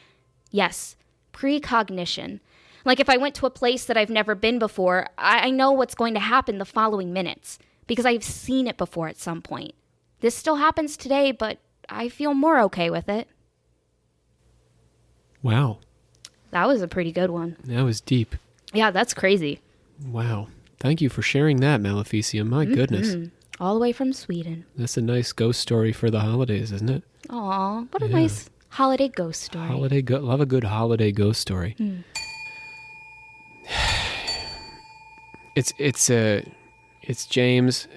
Yes, precognition. Like if I went to a place that I've never been before, I know what's going to happen the following minutes, because I've seen it before at some point. This still happens today, but I feel more okay with it. Wow. That was a pretty good one. That was deep. Yeah, that's crazy. Wow. Thank you for sharing that, Maleficia. My goodness. All the way from Sweden. That's a nice ghost story for the holidays, isn't it? Aw, what a nice holiday ghost story. Love a good holiday ghost story. It's James,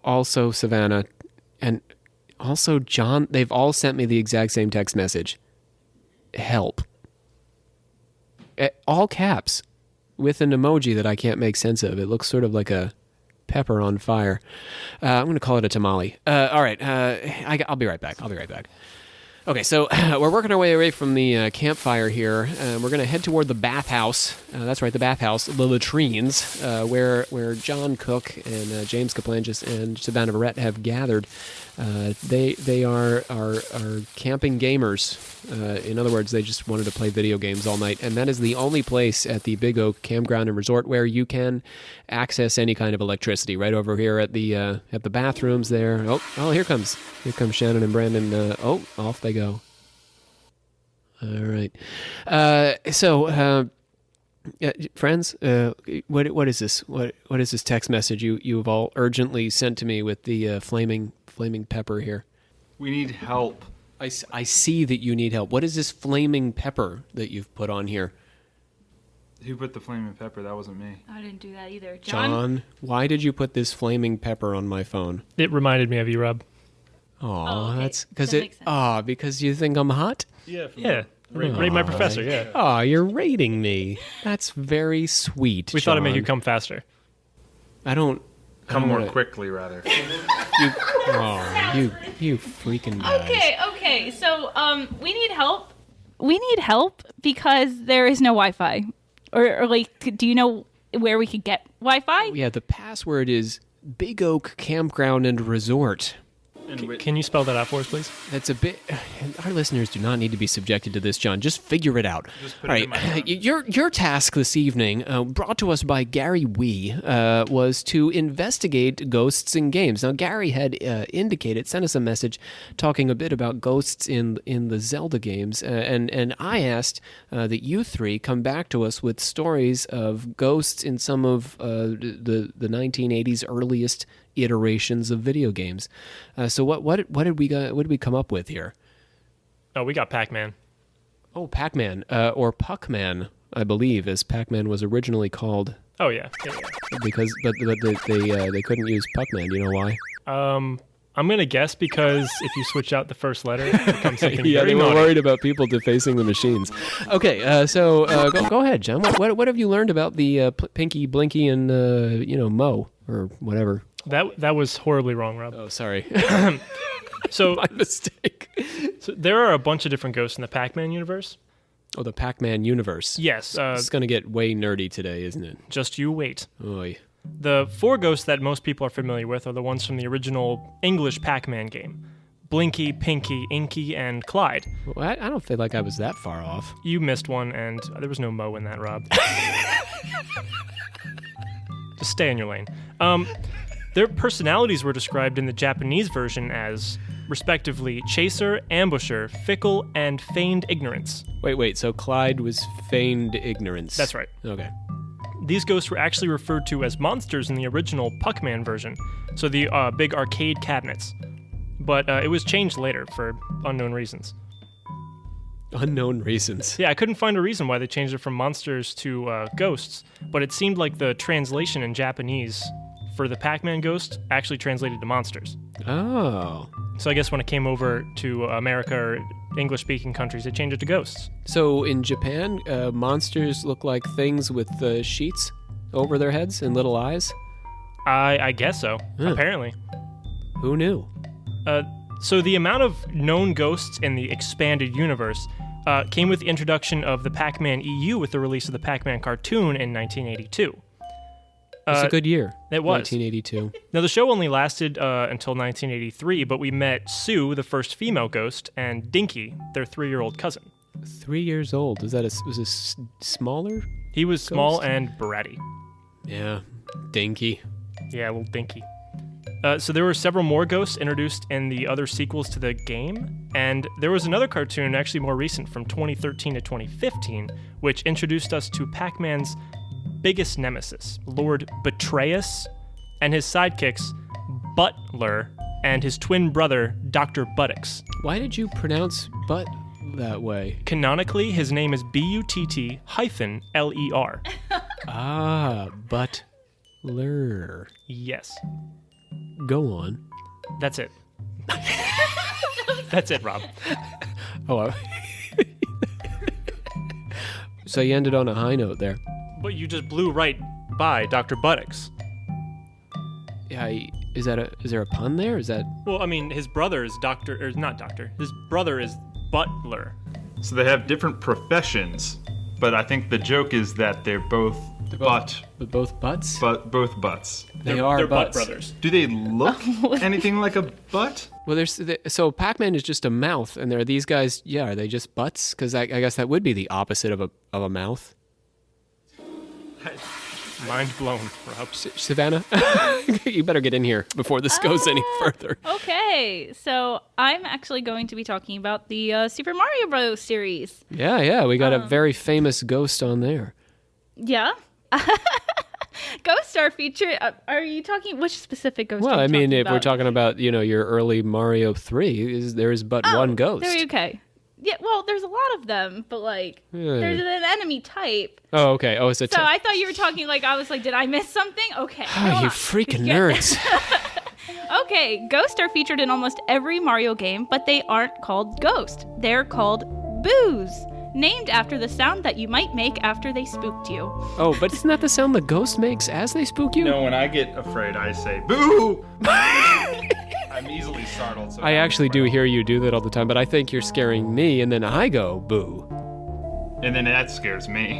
also Savannah, and also John. They've all sent me the exact same text message. Help. All caps, with an emoji that I can't make sense of. It looks sort of like a pepper on fire. I'm going to call it a tamale. All right. I'll be right back. Okay, so we're working our way away from the campfire here. We're going to head toward the bathhouse. That's right, the bathhouse, the latrines, where John Cook and James Kaplangis and Savannah Barrett have gathered. They are camping gamers. In other words, they just wanted to play video games all night, and that is the only place at the Big Oak Campground and Resort where you can access any kind of electricity. Right over here at the bathrooms there. Oh, here comes Shannon and Brandon. Off they go. All right. Friends, what is this? What is this text message you've all urgently sent to me with the flaming pepper here? We need help. I see that you need help. What is this flaming pepper that you've put on here? Who put the flaming pepper? That wasn't me. I didn't do that either. John, why did you put this flaming pepper on my phone? It reminded me of you, Rob. Oh, okay. that's because That makes sense. because you think I'm hot? Yeah. Rate my professor, yeah. Oh, you're rating me. That's very sweet. We thought it'd make you John. come faster. I don't. Come more quickly, rather. You freaking guys. Okay. So, we need help. We need help because there is no Wi-Fi. Or like, do you know where we could get Wi-Fi? Yeah, the password is Big Oak Campground and Resort. Can you spell that out for us, please? That's a bit. Our listeners do not need to be subjected to this, John. Just figure it out. put All it in my right, your task this evening, brought to us by Gary Wee, was to investigate ghosts in games. Now, Gary had sent us a message talking a bit about ghosts in the Zelda games, and I asked that you three come back to us with stories of ghosts in some of the 1980s earliest iterations of video games. So what did we come up with here? Oh, we got Pac-Man. Oh, Pac-Man, or Puck-Man, I believe, as Pac-Man was originally called. Oh yeah. Because but they couldn't use Puck-Man. Do you know why? I'm gonna guess because if you switch out the first letter, it becomes something Yeah, very they were naughty. worried about people defacing the machines. Okay, so go ahead, John. What have you learned about the Pinky, Blinky, and Mo or whatever? That was horribly wrong, Rob. Oh, sorry. So My mistake. there are a bunch of different ghosts in the Pac-Man universe. Oh, the Pac-Man universe. Yes. It's going to get way nerdy today, isn't it? Just you wait. Oy. The 4 ghosts that most people are familiar with are the ones from the original English Pac-Man game. Blinky, Pinky, Inky, and Clyde. Well, I don't feel like I was that far off. You missed one, and there was no Mo in that, Rob. Just stay in your lane. Their personalities were described in the Japanese version as, respectively, chaser, ambusher, fickle, and feigned ignorance. Wait, so Clyde was feigned ignorance. That's right. Okay. These ghosts were actually referred to as monsters in the original Puckman version, so the big arcade cabinets. But it was changed later for unknown reasons. Unknown reasons. Yeah, I couldn't find a reason why they changed it from monsters to ghosts, but it seemed like the translation in Japanese for the Pac-Man ghost actually translated to monsters. Oh. So I guess when it came over to America or English-speaking countries, they changed it to ghosts. So in Japan, monsters look like things with sheets over their heads and little eyes? I guess so, apparently. Who knew? So the amount of known ghosts in the expanded universe came with the introduction of the Pac-Man EU with the release of the Pac-Man cartoon in 1982. It's a good year. It was. 1982. Now, the show only lasted until 1983, but we met Sue, the first female ghost, and Dinky, their 3-year-old cousin. 3 years old. Was this smaller? He was ghost? small and bratty. Yeah. Dinky. Yeah, little Dinky. So there were several more ghosts introduced in the other sequels to the game, and there was another cartoon, actually more recent, from 2013 to 2015, which introduced us to Pac-Man's biggest nemesis, Lord Betrayus, and his sidekicks, Butler, and his twin brother, Dr. Buttocks. Why did you pronounce butt that way? Canonically, his name is Butt-Ler. Ah, Butler. Yes. Go on. That's it. That's it, Rob. Oh. So you ended on a high note there. But you just blew right by Dr. Buttocks. Yeah, is there a pun there? Is that... Well, I mean, his brother is his brother is Butler. So they have different professions, but I think the joke is that they're both butt. With both butts? But both butts. They're butts. Butt brothers. Do they look anything like a butt? Well, so Pac-Man is just a mouth, and there are these guys. Yeah, are they just butts? Because I guess that would be the opposite of a mouth. Mind blown, Rob. Savannah, you better get in here before this goes any further. Okay, so I'm actually going to be talking about the Super Mario Bros. Series. Yeah, we got a very famous ghost on there. Yeah. Ghosts are featured. Are you talking which specific ghost? Well, are you I mean, talking if about? we're talking about your early Mario 3, there is but one ghost. Okay. Yeah, well, there's a lot of them, but there's an enemy type. Oh, okay. Oh, it's a. So I thought you were talking I was like, did I miss something? Okay. Oh, you freaking nerds. Okay, ghosts are featured in almost every Mario game, but they aren't called ghost. They're called boos, named after the sound that you might make after they spooked you. Oh, but isn't that the sound the ghost makes as they spook you? No, when I get afraid, I say, boo! I'm easily startled. So I actually do hear you do that all the time, but I think you're scaring me, and then I go, boo. And then that scares me.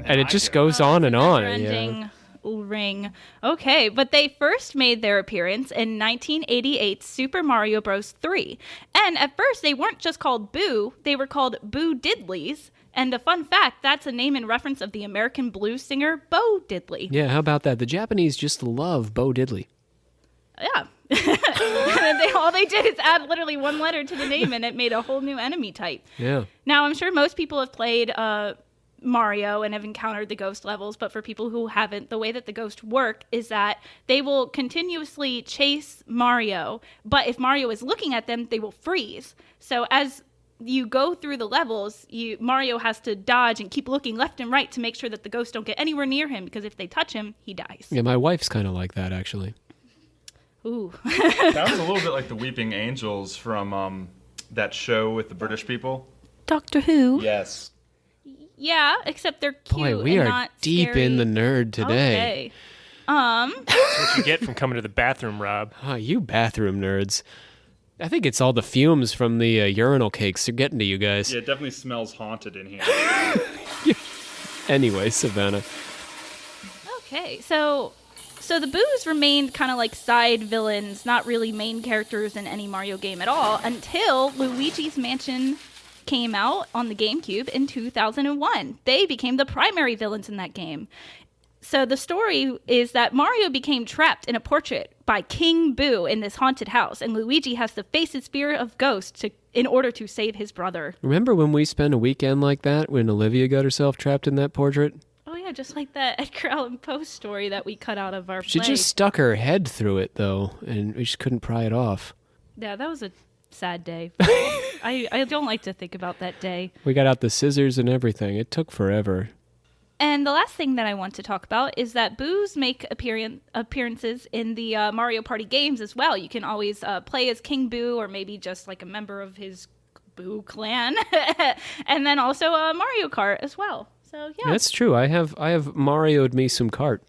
And it just goes on and on. Never-ending Yeah. ring. Okay, but they first made their appearance in 1988's Super Mario Bros. 3. And at first, they weren't just called Boo, they were called Boo Diddleys. And a fun fact, that's a name in reference of the American blues singer Bo Diddley. Yeah, how about that? The Japanese just love Bo Diddley. Yeah. All they did is add literally one letter to the name, and it made a whole new enemy type. Yeah. Now, I'm sure most people have played Mario and have encountered the ghost levels, but for people who haven't, the way that the ghosts work is that they will continuously chase Mario, but if Mario is looking at them, they will freeze. So as you go through the levels, Mario has to dodge and keep looking left and right to make sure that the ghosts don't get anywhere near him, because if they touch him, he dies. Yeah, my wife's kind of like that, actually. Ooh. Sounds a little bit like the Weeping Angels from that show with the British people. Doctor Who? Yes. Yeah, except they're cute. Boy, we and are not deep scary. in the nerd today. Okay. That's what you get from coming to the bathroom, Rob. Ah, you bathroom nerds. I think it's all the fumes from the urinal cakes. They're getting to you guys. Yeah, it definitely smells haunted in here. Anyway, Savannah. Okay, so the Boos remained kind of like side villains, not really main characters in any Mario game at all, until Luigi's Mansion came out on the GameCube in 2001. They became the primary villains in that game. So the story is that Mario became trapped in a portrait by King Boo in this haunted house, and Luigi has to face his fear of ghosts in order to save his brother. Remember when we spent a weekend like that when Olivia got herself trapped in that portrait? Oh yeah, just like that Edgar Allan Poe story that we cut out of our She play. just stuck her head through it, though, and we just couldn't pry it off. Yeah, that was a sad day. I don't like to think about that day. We got out the scissors and everything. It took forever. And the last thing that I want to talk about is that Boos make appearances in the Mario Party games as well. You can always play as King Boo, or maybe just like a member of his Boo clan, and then also Mario Kart as well. So yeah, That's true. I have Mario'd me some cart.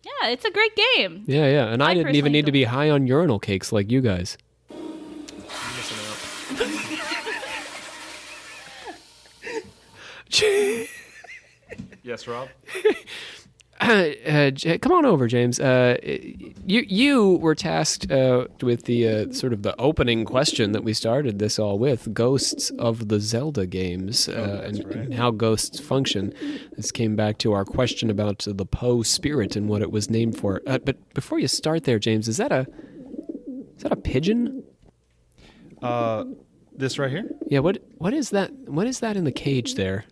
yeah, it's a great game. Yeah, and I didn't even personally need to be high on urinal cakes like you guys. Yes, Rob? Come on over, James. You were tasked with the sort of the opening question that we started this all with: ghosts of the Zelda games and how ghosts function. This came back to our question about the Poe spirit and what it was named for. But before you start there, James, is that a pigeon? This right here? Yeah. What is that? What is that in the cage there?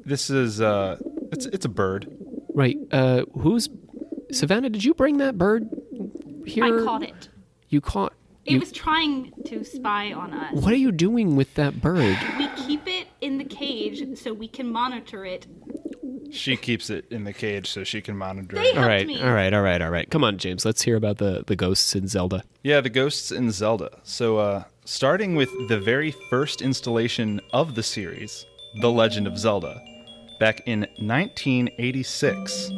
This is, it's a bird. Right. Savannah? Did you bring that bird here? I caught it. You caught. It was trying to spy on us. What are you doing with that bird? We keep it in the cage so we can monitor it. She keeps it in the cage so she can monitor They it. helped me. All right. Come on, James. Let's hear about the ghosts in Zelda. Yeah, the ghosts in Zelda. So, starting with the very first installation of the series, The Legend of Zelda, back in 1986.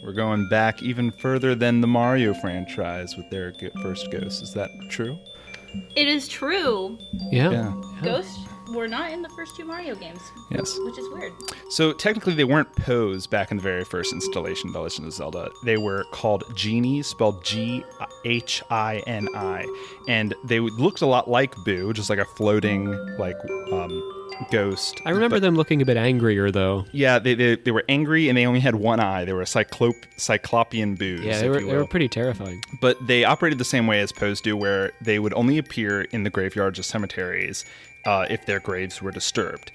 We're going back even further than the Mario franchise with their first ghosts. Is that true? It is true. Yeah. Ghosts were not in the first two Mario games. Yes. Which is weird. So technically they weren't Poes back in the very first installation of The Legend of Zelda. They were called genies, spelled Ghini, and they looked a lot like Boo, just like a floating ghost. I remember them looking a bit angrier, though. Yeah, they were angry and they only had one eye. They were cyclopean Boos. Yeah, they were pretty terrifying. But they operated the same way as Poes do, where they would only appear in the graveyards of cemeteries if their graves were disturbed.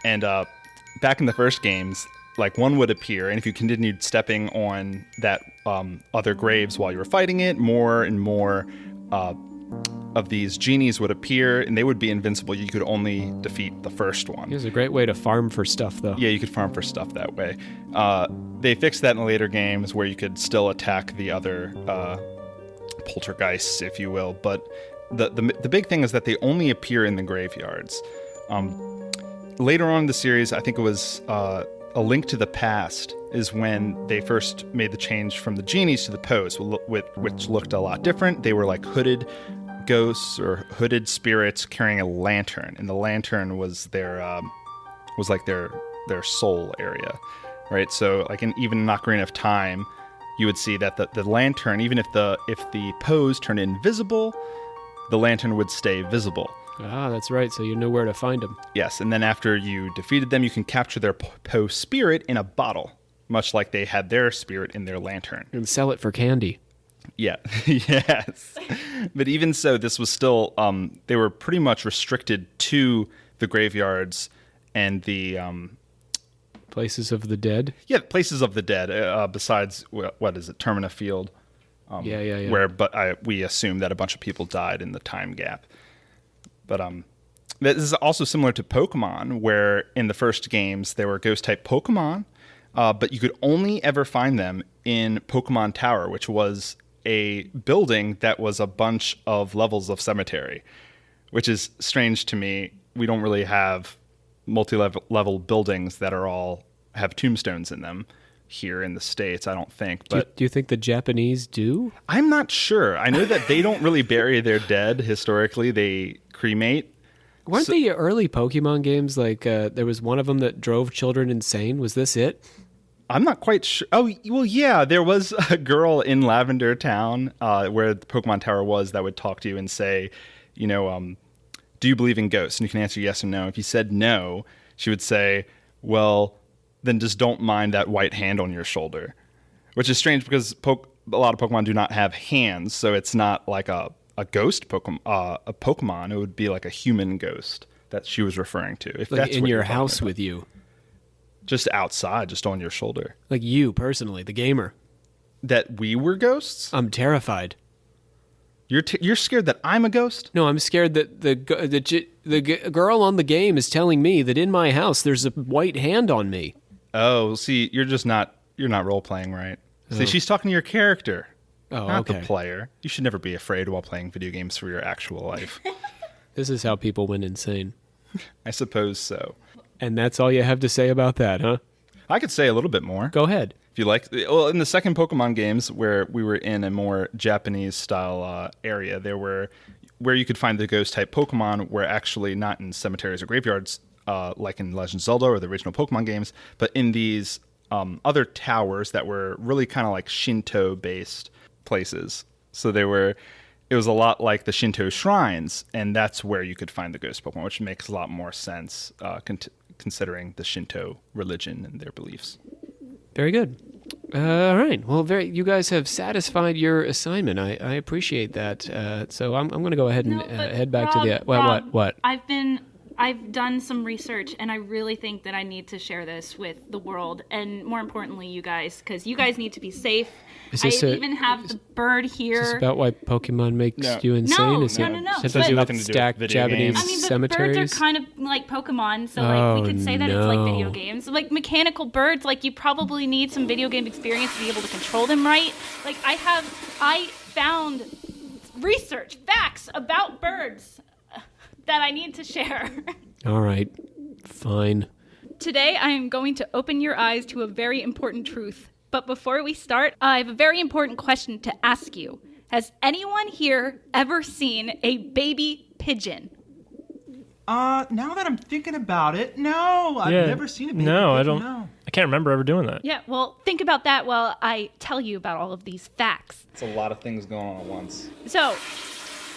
And back in the first games, like one would appear, and if you continued stepping on that other graves while you were fighting it, more and more of these genies would appear, and they would be invincible. You could only defeat the first one. It was a great way to farm for stuff, though. Yeah, you could farm for stuff that way. They fixed that in the later games where you could still attack the other poltergeists, if you will. But the big thing is that they only appear in the graveyards. Later on in the series, I think it was A Link to the Past is when they first made the change from the genies to the Poes, which looked a lot different. They were like hooded ghosts or hooded spirits carrying a lantern, and the lantern was their soul area, right? So like even in Ocarina of Time, you would see that the lantern, even if the Poes turned invisible, the lantern would stay visible. Ah, that's right. So you know where to find them. Yes, and then after you defeated them, you can capture their Poe spirit in a bottle, much like they had their spirit in their lantern. And sell it for candy. Yeah, yes. But even so, this was still, they were pretty much restricted to the graveyards and the... Places of the dead? Yeah, Places of the Dead, besides, what is it, Termina Field? Yeah. Where we assume that a bunch of people died in the time gap. But this is also similar to Pokemon, where in the first games there were ghost-type Pokemon, but you could only ever find them in Pokemon Tower, which was a building that was a bunch of levels of cemetery, which is strange to me. We don't really have multi-level buildings that are all have tombstones in them. here in the States, I don't think. Do But you think the Japanese do? I'm not sure. I know that they don't really bury their dead historically. They cremate. Weren't the early Pokemon games like there was one of them that drove children insane? Was this it? I'm not quite sure. Oh, well, yeah. There was a girl in Lavender Town where the Pokemon Tower was that would talk to you and say, you know, do you believe in ghosts? And you can answer yes or no. If you said no, she would say, well, then just don't mind that white hand on your shoulder. Which is strange because a lot of Pokemon do not have hands, so it's not like a ghost Pokemon. A Pokemon, it would be like a human ghost that she was referring to. If Like that's in what your you're talking house about. with you? Just outside, just on your shoulder. Like you personally, the gamer? That we were ghosts? I'm terrified. You're scared that I'm a ghost? No, I'm scared that the girl on the game is telling me that in my house there's a white hand on me. Oh, see, you're not role playing, right? See, she's talking to your character, not okay. the player. You should never be afraid while playing video games for your actual life. This is how people went insane. I suppose so. And that's all you have to say about that, huh? I could say a little bit more. Go ahead. If you like. Well, in the second Pokemon games, where we were in a more Japanese style area, there were where you could find the ghost type Pokemon were actually not in cemeteries or graveyards, like in Legend of Zelda or the original Pokemon games, but in these other towers that were really kind of like Shinto based places. So it was a lot like the Shinto shrines, and that's where you could find the ghost Pokemon, which makes a lot more sense considering the Shinto religion and their beliefs. Very good. All right. Well, you guys have satisfied your assignment. I appreciate that. So I'm going to go ahead and head back to the. Rob, What? I've done some research, and I really think that I need to share this with the world, and more importantly, you guys, because you guys need to be safe. I even have the bird here. Is this about why Pokemon makes you insane? No. Has to do with nothing to do with stacked video Japanese games. I mean, but cemeteries? birds are kind of like Pokemon, so like we could say that it's like video games. Like mechanical birds, like you probably need some video game experience to be able to control them right. Like I found research, facts about birds that I need to share. All right. Fine. Today, I am going to open your eyes to a very important truth. But before we start, I have a very important question to ask you. Has anyone here ever seen a baby pigeon? Now that I'm thinking about it, no. I've never seen a baby pigeon. I don't. No. I can't remember ever doing that. Yeah, well, think about that while I tell you about all of these facts. It's a lot of things going on at once. So,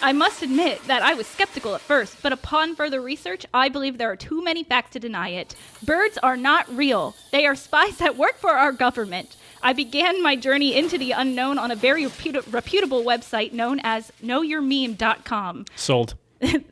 I must admit that I was skeptical at first, but upon further research, I believe there are too many facts to deny it. Birds are not real. They are spies that work for our government. I began my journey into the unknown on a very reputable website known as knowyourmeme.com. Sold.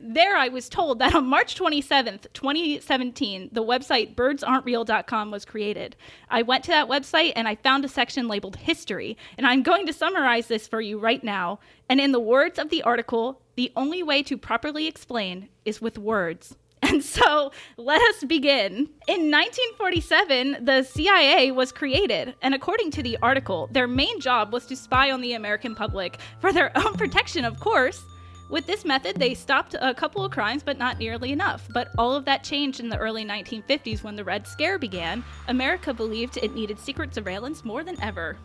There I was told that on March 27th, 2017, the website birdsaren'treal.com was created. I went to that website and I found a section labeled History, and I'm going to summarize this for you right now. And in the words of the article, the only way to properly explain is with words. And so, let us begin. In 1947, the CIA was created, and according to the article, their main job was to spy on the American public for their own protection, of course. With this method, they stopped a couple of crimes, but not nearly enough. But all of that changed in the early 1950s when the Red Scare began. America believed it needed secret surveillance more than ever.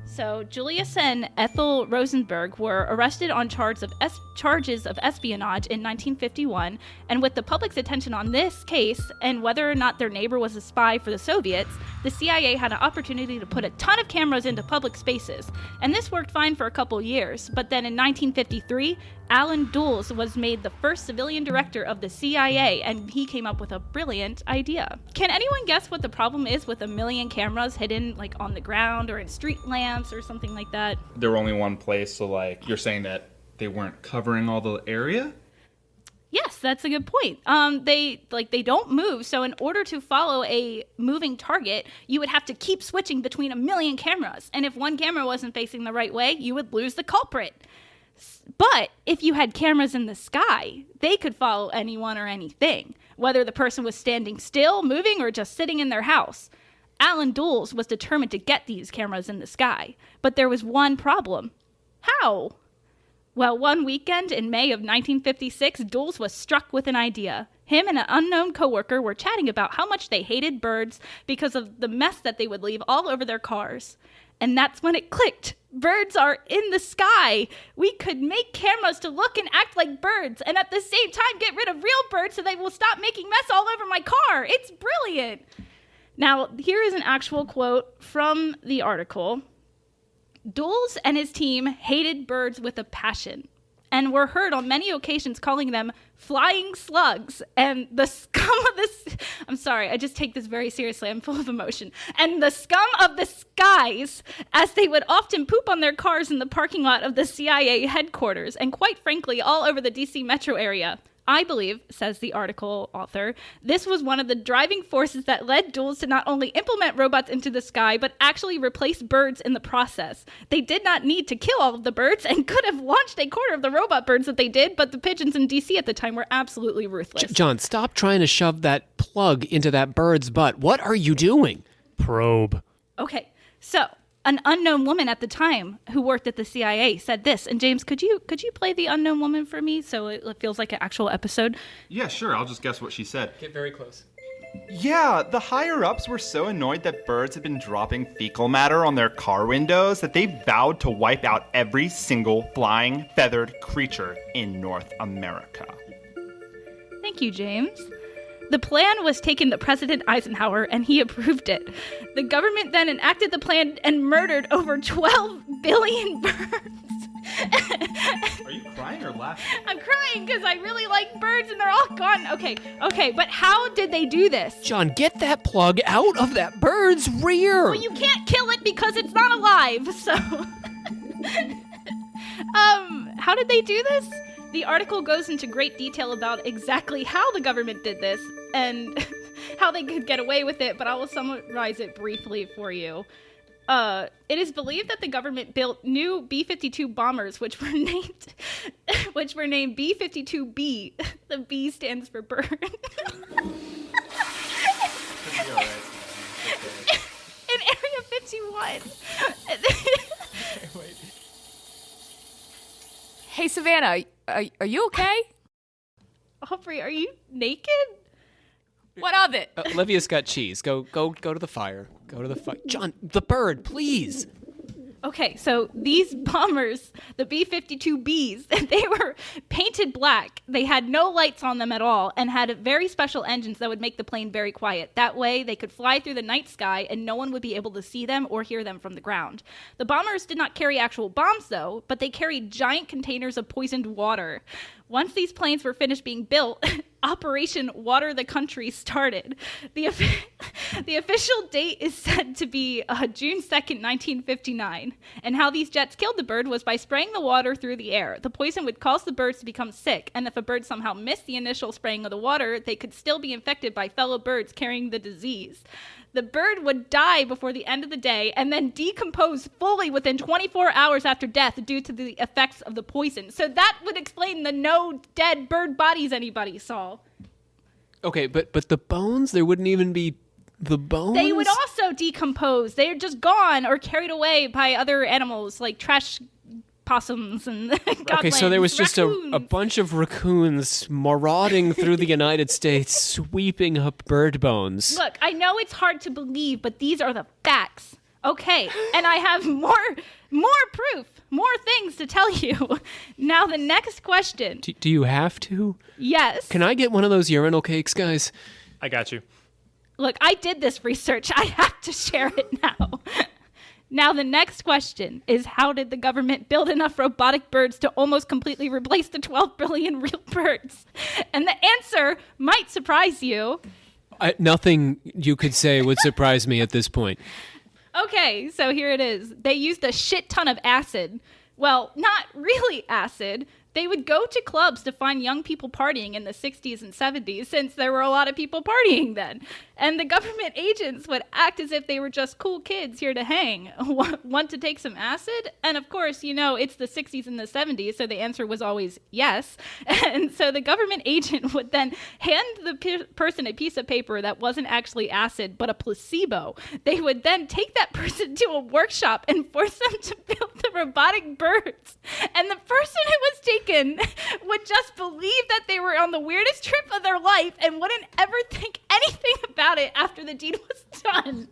So, Julius and Ethel Rosenberg were arrested on charges of espionage in 1951, and with the public's attention on this case and whether or not their neighbor was a spy for the Soviets, the CIA had an opportunity to put a ton of cameras into public spaces. And this worked fine for a couple years, but then in 1953, Alan Dulles was made the first civilian director of the CIA, and he came up with a brilliant idea. Can anyone guess what the problem is with 1 million cameras hidden like on the ground or in street lamps or something like that? There were only one place, so like you're saying that they weren't covering all the area? Yes, that's a good point. They don't move, so in order to follow a moving target, you would have to keep switching between 1 million cameras, and if one camera wasn't facing the right way, you would lose the culprit. But if you had cameras in the sky, they could follow anyone or anything, whether the person was standing still, moving, or just sitting in their house. Alan Dulles was determined to get these cameras in the sky, but there was one problem. How? Well, one weekend in May of 1956, Jules was struck with an idea. Him and an unknown coworker were chatting about how much they hated birds because of the mess that they would leave all over their cars. And that's when it clicked. Birds are in the sky. We could make cameras to look and act like birds and at the same time get rid of real birds so they will stop making mess all over my car. It's brilliant. Now, here is an actual quote from the article. Jules and his team hated birds with a passion and were heard on many occasions calling them flying slugs and the scum of the... I'm sorry, I just take this very seriously. I'm full of emotion. And the scum of the skies, as they would often poop on their cars in the parking lot of the CIA headquarters and quite frankly all over the DC metro area. I believe, says the article author, this was one of the driving forces that led Jules to not only implement robots into the sky, but actually replace birds in the process. They did not need to kill all of the birds and could have launched a quarter of the robot birds that they did, but the pigeons in DC at the time were absolutely ruthless. John, stop trying to shove that plug into that bird's butt. What are you doing? Probe. Okay, so... an unknown woman at the time who worked at the CIA said this. And James, could you play the unknown woman for me so it feels like an actual episode? Yeah, sure. I'll just guess what she said. Get very close. Yeah, the higher-ups were so annoyed that birds had been dropping fecal matter on their car windows that they vowed to wipe out every single flying, feathered creature in North America. Thank you, James. The plan was taken to President Eisenhower, and he approved it. The government then enacted the plan and murdered over 12 billion birds. Are you crying or laughing? I'm crying because I really like birds, and they're all gone. Okay, but how did they do this? John, get that plug out of that bird's rear. Well, you can't kill it because it's not alive, so... how did they do this? The article goes into great detail about exactly how the government did this and how they could get away with it, but I will summarize it briefly for you. It is believed that the government built new B-52 bombers, which were named B-52B. The B stands for bird. In Area 51. Hey, Savannah, are you okay? Aubrey, are you naked? What of it? Olivia's got cheese. Go to the fire. Go to the fire. John, the bird, please. Okay, so these bombers, the B-52Bs, they were painted black. They had no lights on them at all and had very special engines that would make the plane very quiet. That way, they could fly through the night sky and no one would be able to see them or hear them from the ground. The bombers did not carry actual bombs, though, but they carried giant containers of poisoned water. Once these planes were finished being built, Operation Water the Country started. The official date is said to be June 2nd, 1959. And how these jets killed the bird was by spraying the water through the air. The poison would cause the birds to become sick, and if a bird somehow missed the initial spraying of the water, they could still be infected by fellow birds carrying the disease. The bird would die before the end of the day and then decompose fully within 24 hours after death due to the effects of the poison. So that would explain the no dead bird bodies anybody saw. Okay, but the bones? There wouldn't even be the bones? They would also decompose. They're just gone or carried away by other animals like trash possums and Okay, so there was just a bunch of raccoons marauding through the United States, sweeping up bird bones. Look, I know it's hard to believe, but these are the facts. Okay, and I have more proof, more things to tell you. Now the next question. Do you have to? Yes. Can I get one of those urinal cakes, guys? I got you. Look, I did this research. I have to share it now. Now, the next question is, how did the government build enough robotic birds to almost completely replace the 12 billion real birds? And the answer might surprise you. Nothing you could say would surprise me at this point. Okay, so here it is. They used a shit ton of acid. Well, not really acid. They would go to clubs to find young people partying in the 60s and 70s, since there were a lot of people partying then. And the government agents would act as if they were just cool kids here to hang. Want to take some acid? And of course, it's the 60s and the 70s, so the answer was always yes. And so the government agent would then hand the person a piece of paper that wasn't actually acid, but a placebo. They would then take that person to a workshop and force them to build the robotic birds. And the person who was taken would just believe that they were on the weirdest trip of their life and wouldn't ever think anything about it after the deed was done.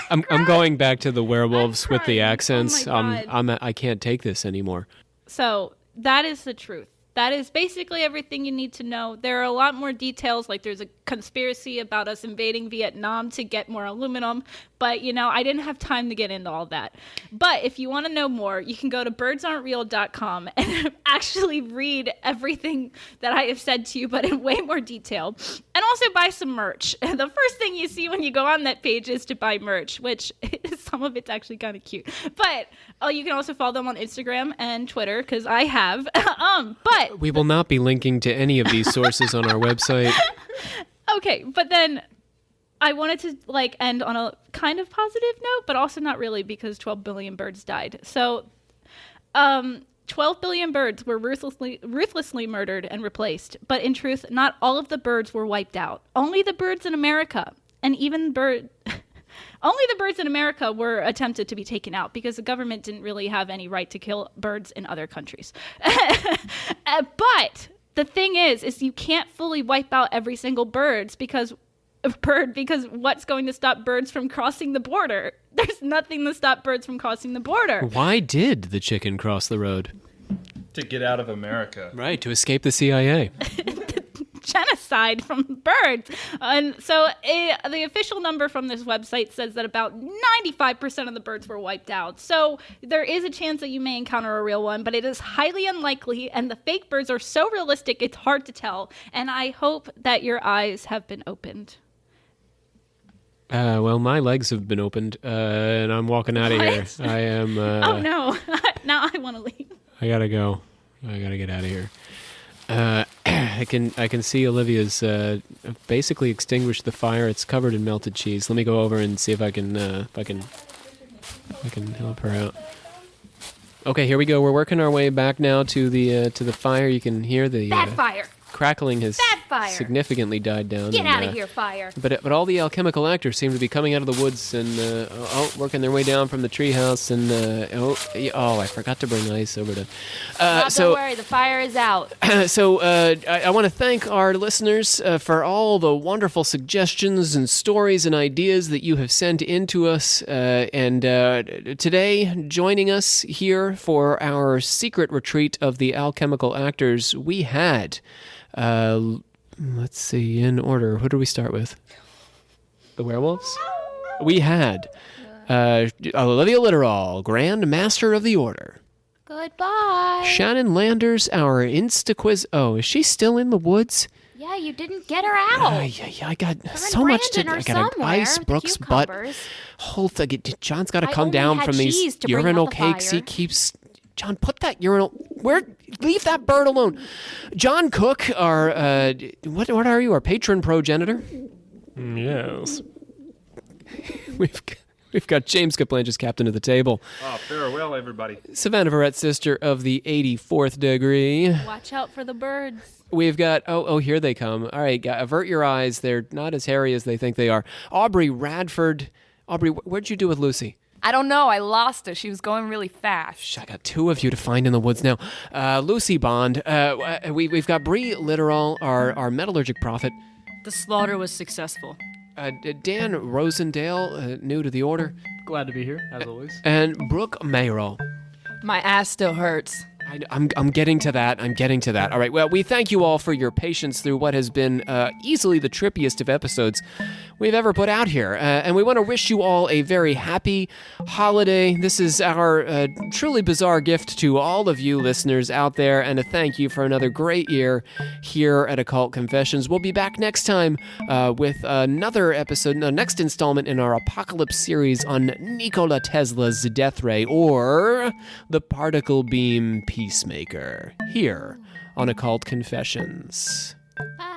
I'm going back to the werewolves with the accents. Oh my God. I can't take this anymore. So that is the truth. That is basically everything you need to know. There are a lot more details, like there's a conspiracy about us invading Vietnam to get more aluminum, but I didn't have time to get into all that. But if you want to know more, you can go to birdsaren'treal.com and actually read everything that I have said to you, but in way more detail. And also buy some merch. The first thing you see when you go on that page is to buy merch, which some of it's actually kind of cute. But you can also follow them on Instagram and Twitter, because I have. But we will not be linking to any of these sources on our website. Okay, but then I wanted to end on a kind of positive note, but also not really, because 12 billion birds died. So 12 billion birds were ruthlessly murdered and replaced. But in truth, not all of the birds were wiped out. Only the birds in America, and even only the birds in America were attempted to be taken out, because the government didn't really have any right to kill birds in other countries. But the thing is you can't fully wipe out every single bird because what's going to stop birds from crossing the border? There's nothing to stop birds from crossing the border. Why did the chicken cross the road? To get out of America. Right, to escape the CIA. Genocide from birds. And so the official number from this website says that about 95% of the birds were wiped out. So there is a chance that you may encounter a real one, but it is highly unlikely, and the fake birds are so realistic it's hard to tell. And I hope that your eyes have been opened. Well, my legs have been opened, and I'm walking out of here. I am... oh, no. Now I want to leave. I gotta go. I gotta get out of here. I can see Olivia's basically extinguished the fire. It's covered in melted cheese. Let me go over and see if I can help her out. Okay, here we go. We're working our way back now to the fire. You can hear the Bad fire. crackling has significantally died down. Get out of here, fire. But all the alchemical actors seem to be coming out of the woods and working their way down from the treehouse. And I forgot to bring ice over to. Don't worry, the fire is out. So I want to thank our listeners for all the wonderful suggestions and stories and ideas that you have sent in to us. And today, joining us here for our secret retreat of the alchemical actors, we had, let's see, in order, who do we start with? The werewolves? We had Olivia Litterall, Grand Master of the Order. Goodbye. Shannon Landers, our Insta-quiz. Oh, is she still in the woods? Yeah, you didn't get her out. Yeah, I got so much to do. I got to ice Brooks' butt. Whole thing. John's got to come down from these urinal cakes. He keeps... John, put that urinal... Leave that bird alone. John Cook, our... what are you? Our patron progenitor? Yes. We've got James Kaplanchis, captain of the table. Oh, farewell, everybody. Savannah Verrett, sister of the 84th degree. Watch out for the birds. We've got, here they come. All right, avert your eyes. They're not as hairy as they think they are. Aubrey Radford. Aubrey, what'd you do with Lucy? I don't know. I lost her. She was going really fast. I got two of you to find in the woods now. Lucy Bond. We've got Bree Litterall, our metallurgic prophet. The slaughter was successful. Dan Rosendale, new to the order. Glad to be here, as always. And Brooke Mayroll. My ass still hurts. I'm getting to that. All right, well, we thank you all for your patience through what has been easily the trippiest of episodes we've ever put out here. And we want to wish you all a very happy holiday. This is our truly bizarre gift to all of you listeners out there, and a thank you for another great year here at Occult Confessions. We'll be back next time with another episode, the next installment in our Apocalypse series on Nikola Tesla's death ray, or the particle beam peak. Peacemaker, here on Occult Confessions. Bye.